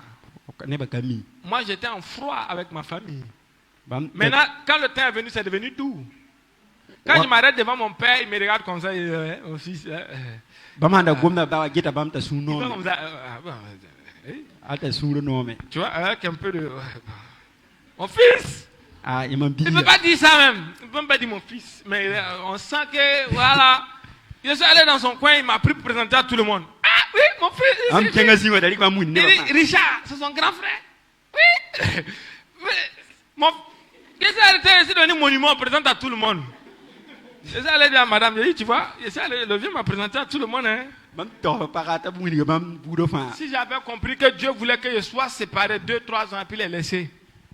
Moi j'étais en froid avec ma famille. Maintenant, quand le temps est venu, c'est devenu doux. Quand je m'arrête devant mon père, il me regarde comme ça. Mon fils. Il tu vois, avec un peu de... Mon fils! Il ne peut pas dire ça même. Il ne peut même pas dire mon fils. Mais on sent que, voilà. Je suis allé dans son coin, il m'a pris pour présenter à tout le monde. Ah oui, mon fils! Il dit, Richard, c'est son grand frère. Oui! Je suis allé donner mon numéro, on présente à tout le monde. Je suis allé dire à madame, je dis, tu vois, le vieux m'a présenté à tout le monde. Hein. Si j'avais compris que Dieu voulait que je sois séparé 2-3 ans et puis les laisser.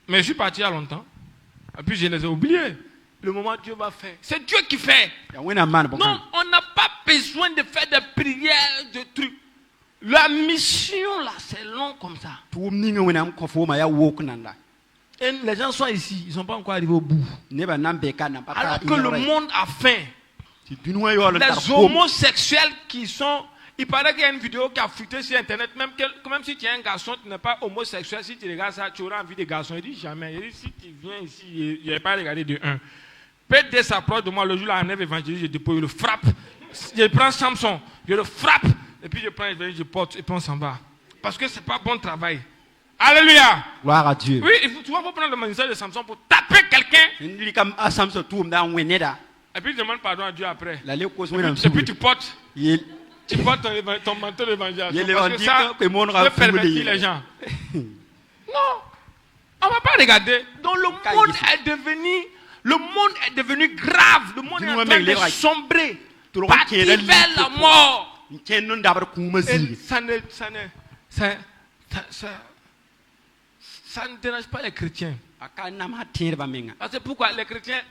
Mais je suis parti il y a longtemps. Et puis je les ai oubliés. Le moment Dieu va faire. C'est Dieu qui fait. Non, on n'a pas besoin de faire des prières, de trucs. La mission là, c'est long comme ça. Et les gens sont ici, ils ne sont pas encore arrivés au bout. Alors que le monde a faim. Les homosexuels qui sont... Il paraît qu'il y a une vidéo qui a fuité sur internet, même si tu es un garçon, tu n'es pas homosexuel, si tu regardes ça, tu auras envie de garçon. Il dit jamais. Il dit si tu viens ici, je n'ai pas regardé de 1. PD s'approche de moi le jour où la nègre évangéliste, je dépose, je le frappe. Je prends Samson, je le frappe, et puis je prends l'évangile, je porte, et puis on s'en va. Parce que ce n'est pas bon travail. Alléluia. Gloire à Dieu. Oui, tu vas prendre le magnésium de Samson pour taper quelqu'un. Et puis tu demandes pardon à Dieu après. Et puis tu portes. Tu portes ton manteau d'évangile. Parce que ça peut pervertir les gens. Non. On ne va pas regarder. Donc le monde est devenu grave. Le monde est en train de sombrer. Partir vers la mort. Et ça ne dérange pas les chrétiens. Parce que pourquoi les chrétiens,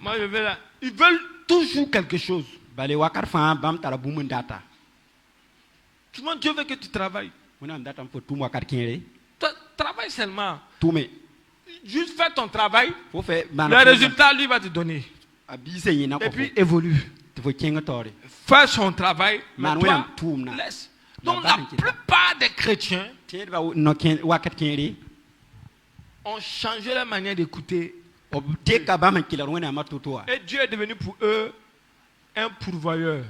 moi je vais là. Ils veulent toujours quelque chose. Souvent Dieu veut que tu travailles. Travaille seulement. Juste fais ton travail. Le résultat, lui, va te donner. Et puis évolue. Fais son travail. Mais toi, laisse. Donc la plupart des chrétiens ont changé leur manière d'écouter. Et Dieu est devenu pour eux un pourvoyeur.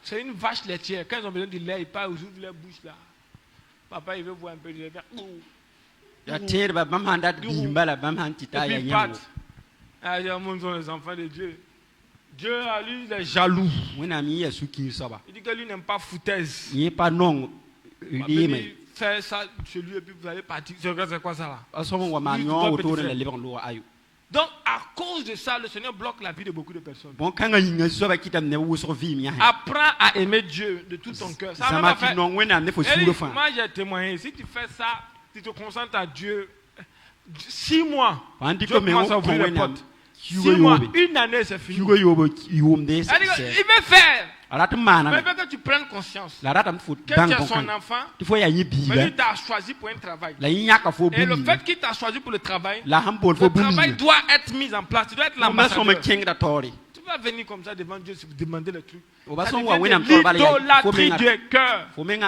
C'est une vache laitière. Quand ils ont besoin de lait, ils partent, ils ouvrent leur bouche là. Papa, il veut voir un peu de lait. Et puis ils partent. Ils sont les enfants de Dieu. Dieu, à lui, il est jaloux. Il dit que lui n'aime pas foutaise. Il fait ça chez lui et puis vous allez partir. C'est quoi ça là? Donc, à cause de ça, le Seigneur bloque la vie de beaucoup de personnes. Apprends à aimer Dieu de tout ton cœur. Ça va faire. Moi, j'ai témoigné. Si tu fais ça, tu te concentres à Dieu. 6 mois, Dieu commence à ouvrir les portes. 6 mois, une année, c'est fini. Il veut faire. Mais il veut que tu prennes conscience que tu es son enfant, mais il t'a choisi pour un travail. Et le fait qu'il t'a choisi pour le travail doit être mis en place. Tu dois être l'ambassadeur. Tu vas venir comme ça devant Dieu si vous demandez le truc. Ça devient l'idolâtrie du cœur. Il y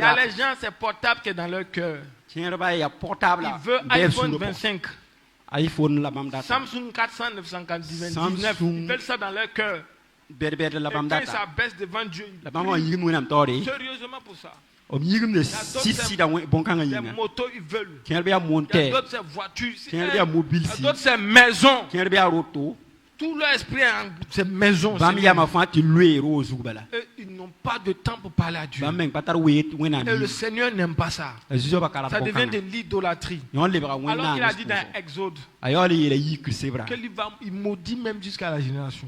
a les gens, c'est portable qui est dans leur cœur. Il veut iPhone 25. Samsung 400, 999. Ils veulent ça dans leur cœur. Et quand ils s'abaissent devant Dieu, sérieusement pour ça. Il y a d'autres motos, ils veulent. Il y a d'autres c'est voitures. Il y a d'autres c'est maisons. Tout leur esprit est en ces maisons. Ils n'ont pas de temps pour parler à Dieu. Et le Seigneur n'aime pas ça. Ça devient de l'idolâtrie. Alors qu'il a dit dans Exode qu'il maudit même jusqu'à la génération.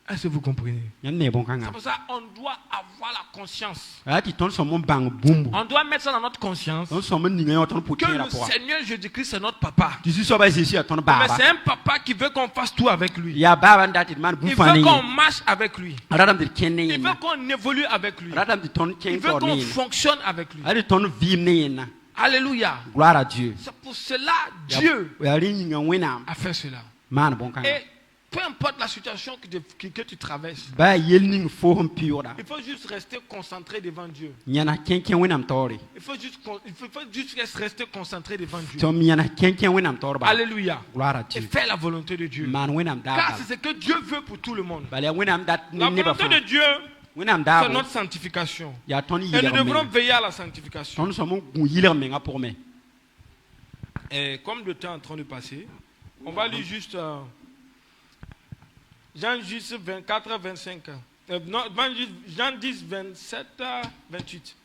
Est-ce que vous comprenez? C'est pour ça qu'on doit avoir la conscience. On doit mettre ça dans notre conscience. Que le Seigneur Jésus-Christ c'est notre papa. Mais c'est un papa qui veut qu'on fasse tout avec lui. Il veut qu'on marche avec lui. Il veut qu'on évolue avec lui. Il veut qu'on fonctionne avec lui. Alléluia. Gloire à Dieu. C'est pour cela Dieu a fait cela. Et peu importe la situation que tu traverses, il faut juste rester concentré devant Dieu. Il faut juste rester concentré devant Dieu. Alléluia. Et faire la volonté de Dieu. Car c'est ce que Dieu veut pour tout le monde. La volonté de Dieu, c'est notre sanctification. Et nous devrons veiller à la sanctification. Et comme le temps est en train de passer, on va lire juste Jean 10, 24, 25. Jean 10, 27, 28.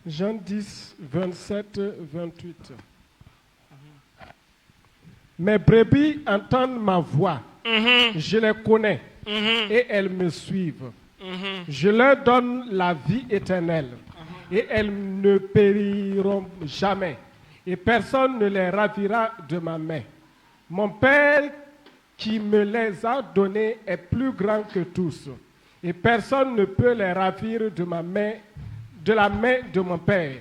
Jean 10, 27, 28. Mes brebis entendent ma voix. Je les connais et elles me suivent. Je leur donne la vie éternelle et elles ne périront jamais et personne ne les ravira de ma main. Mon Père qui me les a donnés est plus grand que tous et personne ne peut les ravir de ma main, de la main de mon Père.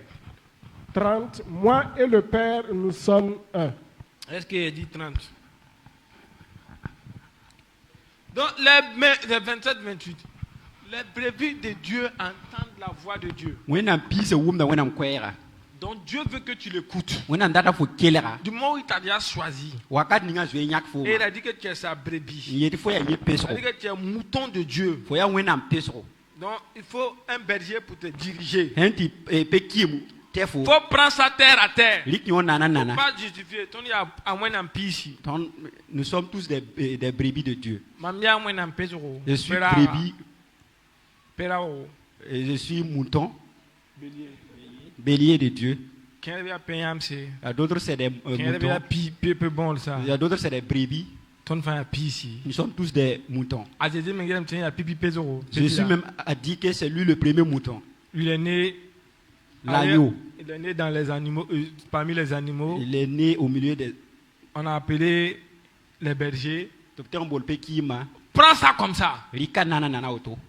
30. Moi et le Père, nous sommes un. Est-ce qu'il dit 30? Donc, les 27-28, les brebis de Dieu entendent la voix de Dieu. Donc Dieu veut que tu l'écoutes. Du moment où il t'a déjà choisi. Et il a dit que tu es sa brebis. Il a dit que tu es un mouton de Dieu. Donc il faut un berger pour te diriger. Il faut prendre sa terre à terre. Il ne faut pas justifier. Ici. Nous sommes tous des brebis de Dieu. Je suis brebis. Et je suis mouton. Bélier de Dieu. Il y a d'autres c'est des moutons. Il y a d'autres c'est des brebis. Nous sommes tous des moutons. Jésus même a dit que c'est lui le premier mouton. Il est né. L'agneau. Il est né dans les animaux, parmi les animaux. Il est né au milieu des. On a appelé les bergers. Prends ça comme ça.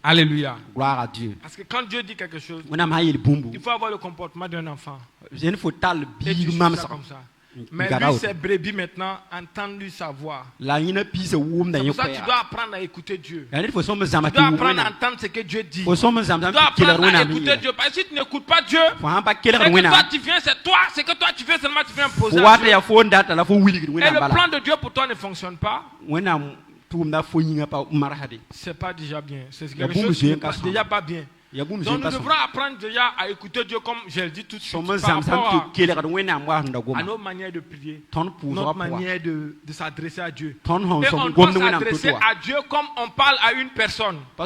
Alléluia. Gloire à Dieu. Parce que quand Dieu dit quelque chose, il faut avoir le comportement d'un enfant. Et tu fais ça comme ça. Mais lui, ses brebis maintenant entendent sa voix. C'est pour ça que tu dois apprendre à écouter Dieu. Tu dois apprendre à entendre ce que Dieu dit. Tu dois apprendre à écouter Dieu. Parce que si tu n'écoutes pas Dieu, c'est que toi tu viens, c'est toi, c'est que toi tu viens seulement, tu viens imposer à Dieu. Et le plan de Dieu pour toi ne fonctionne pas. C'est pas déjà bien. C'est quelque chose qui n'est déjà pas bien. Donc nous devrons apprendre déjà à écouter Dieu comme je le dis tout de suite par rapport à nos manières de prier, notre manière de s'adresser à Dieu. Et on doit s'adresser à Dieu comme on parle à une personne. Il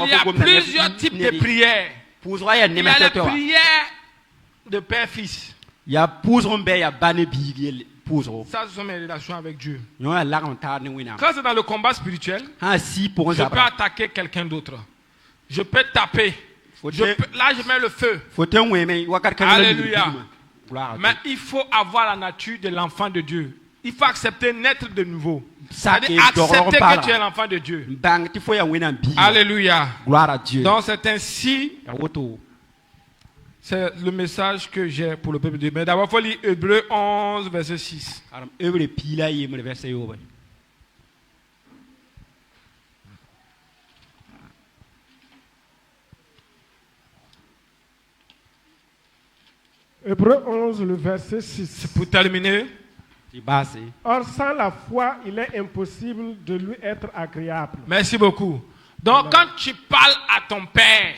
y a plusieurs types de prières. Il y a la prière de père-fils. Ça, ce sont mes relations avec Dieu. Quand c'est dans le combat spirituel, je peux attaquer quelqu'un d'autre. Je peux taper. Là, je mets le feu. Alléluia. Mais il faut avoir la nature de l'enfant de Dieu. Il faut accepter naître de nouveau. C'est-à-dire accepter que tu es l'enfant de Dieu. Alléluia. Gloire à Dieu. Donc c'est ainsi. C'est le message que j'ai pour le peuple de Dieu. Mais d'abord, il faut lire Hébreux 11, verset 6. Hébreux 11, le verset 6. Pour terminer. Or, sans la foi, il est impossible de lui être agréable. Merci beaucoup. Donc, quand tu parles à ton père,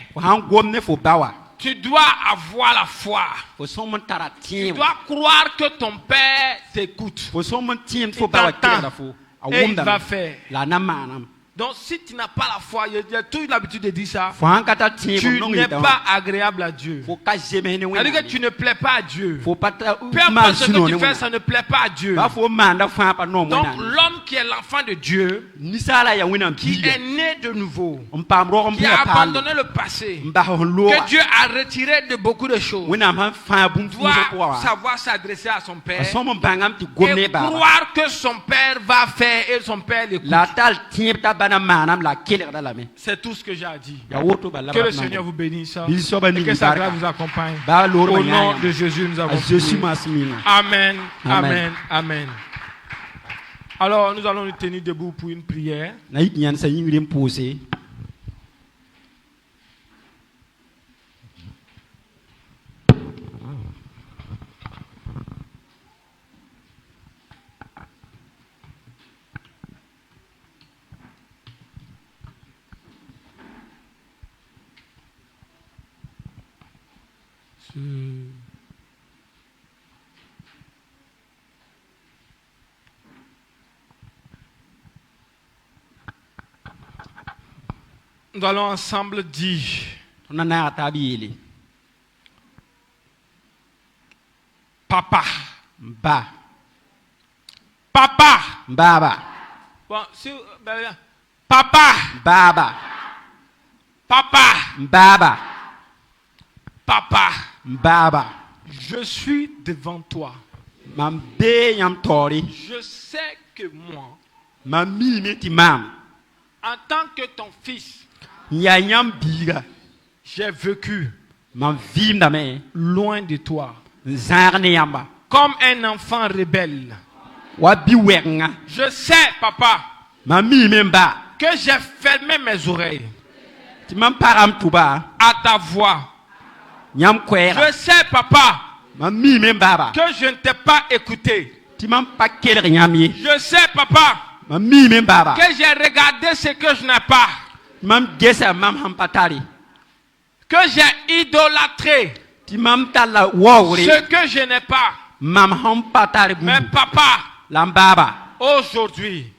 tu dois avoir la foi. Tu dois croire que ton père t'écoute. Il t'entend. Et il va faire. Donc si tu n'as pas la foi, il y a toujours l'habitude de dire ça, tu n'es pas agréable à Dieu. C'est-à-dire que tu ne plais pas à Dieu. Peu importe ce que tu fais, ça ne plaît pas à Dieu. Donc l'homme qui est l'enfant de Dieu, qui est né de nouveau, qui a abandonné le passé, que Dieu a retiré de beaucoup de choses, doit savoir s'adresser à son père et croire que son père va faire et son père l'écoute. C'est tout ce que j'ai à dire. Que le Seigneur vous bénisse et que sa grâce vous accompagne. Au nom de Jésus, nous avons prié. Amen, amen, amen. Alors, nous allons nous tenir debout pour une prière. Nous allons ensemble dire Papa. Ba. Papa. Baba. Bon, Papa. Baba. Papa. Baba. Papa. Baba. Je suis devant toi. Je sais que moi, en tant que ton fils, j'ai vécu loin de toi. Comme un enfant rebelle. Je sais, papa, que j'ai fermé mes oreilles à ta voix. Je sais, papa, que je ne t'ai pas écouté. Je sais, papa, que j'ai regardé ce que je n'ai pas. Que j'ai idolâtré ce que je n'ai pas. Mais papa, aujourd'hui,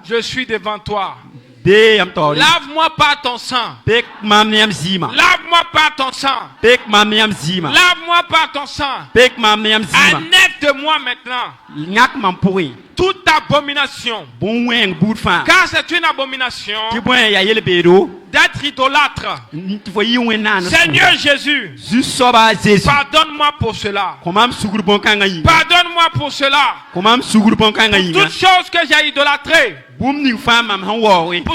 je suis devant toi. Lave-moi par ton sang. Lave-moi par ton sang. Lave-moi par ton sang. Enlève de moi maintenant toute abomination. Car c'est une abomination d'être idolâtre. Seigneur Jésus, pardonne-moi pour cela. Pardonne-moi pour cela. Pour toutes choses que j'ai idolâtrées. Pour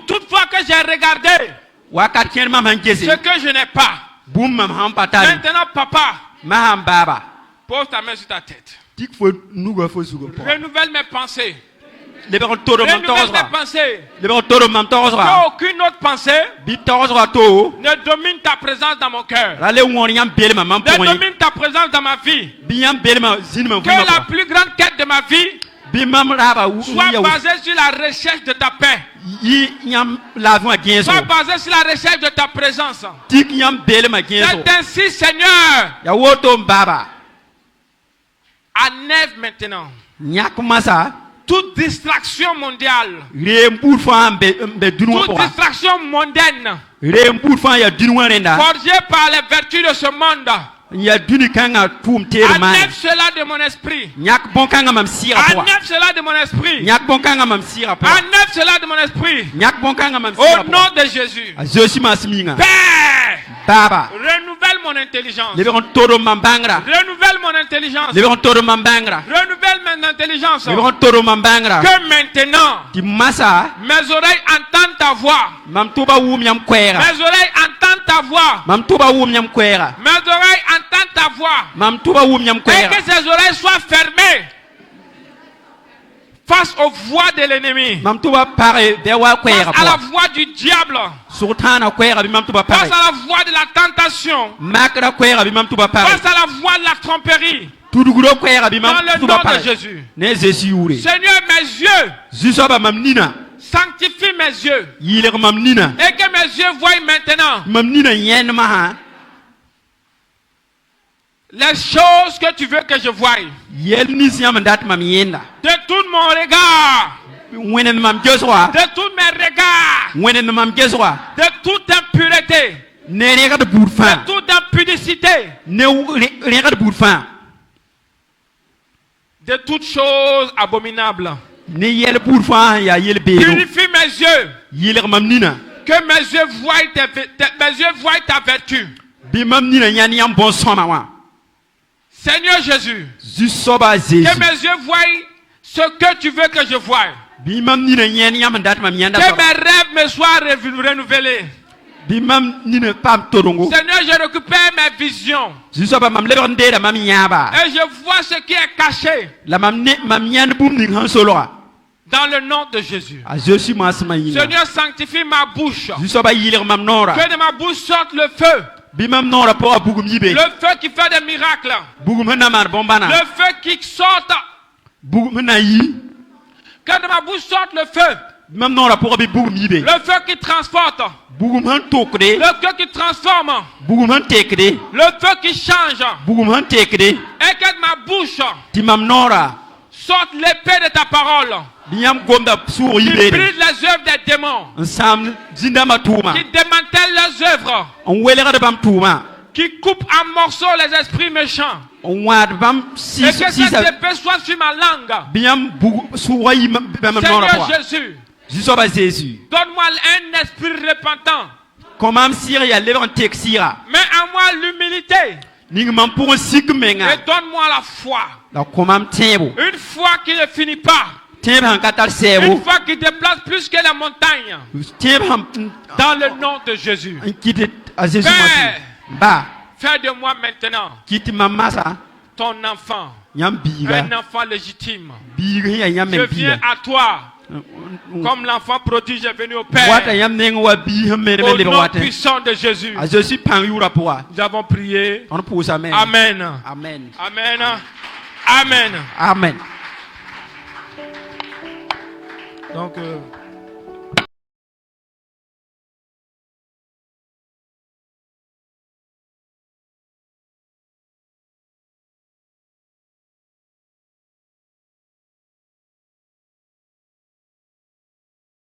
toute fois que j'ai regardé ce que je n'ai pas. Maintenant, papa, pose ta main sur ta tête. Renouvelle mes pensées. Renouvelle mes pensées. Que aucune autre pensée ne domine ta présence dans mon cœur. Ne domine ta présence dans ma vie. Que la plus grande quête de ma vie soit basée sur la recherche de ta paix. Soit basée sur la recherche de ta présence. C'est ainsi, Seigneur. Enlève maintenant toute distraction mondiale, toute distraction mondaine, forgée par les vertus de ce monde. Enlève cela de mon esprit. Enlève cela de mon esprit. Enlève cela de mon esprit. Au nom de Jésus. Père, renouvelle mon intelligence. Renouvelle mon intelligence. Renouvelle mon intelligence. Que maintenant, mes oreilles entendent ta voix. Mes oreilles entendent ta voix. Mes oreilles entendent ta voix. Et que ces oreilles soient fermées face aux voix de l'ennemi. Face à la voix du diable. Face à la voix de la tentation. Face à la voix de la tromperie. Dans le nom de Jésus. Seigneur, mes yeux. Sanctifie mes yeux. Et que mes yeux voient maintenant les choses que tu veux que je voie. De tout mon regard. De tous mes regards. De toute impureté. De toute impudicité. De toutes choses abominables. Purifie mes yeux. Que mes yeux voient ta vertu. Seigneur Jésus, que mes yeux voient ce que tu veux que je voie. Que mes rêves me soient renouvelés. Seigneur, je récupère mes visions. Et je vois ce qui est caché. Dans le nom de Jésus. Seigneur, sanctifie ma bouche. Que de ma bouche sorte le feu. Le feu qui fait des miracles. Le feu qui sorte. Que de ma bouche sorte le feu. Le feu qui transporte. Le feu qui transforme. Le feu qui change. Et que de ma bouche sorte l'épée de ta parole. Qui brise les œuvres des démons. Qui démantèle les œuvres. Qui coupe en morceaux les esprits méchants. Et que cette épée soit sur ma langue. Seigneur Jésus, donne-moi un esprit repentant. Mets en moi l'humilité. Et donne-moi la foi. Une foi qui ne finit pas. Une foi qui déplace plus que la montagne. Dans le nom de Jésus. Père, fais de moi maintenant ton enfant. Un enfant légitime. Je viens à toi. Comme l'enfant prodige est venu au Père, au nom puissant de Jésus, nous avons prié. Amen. Amen. Amen. Amen. Amen. Donc,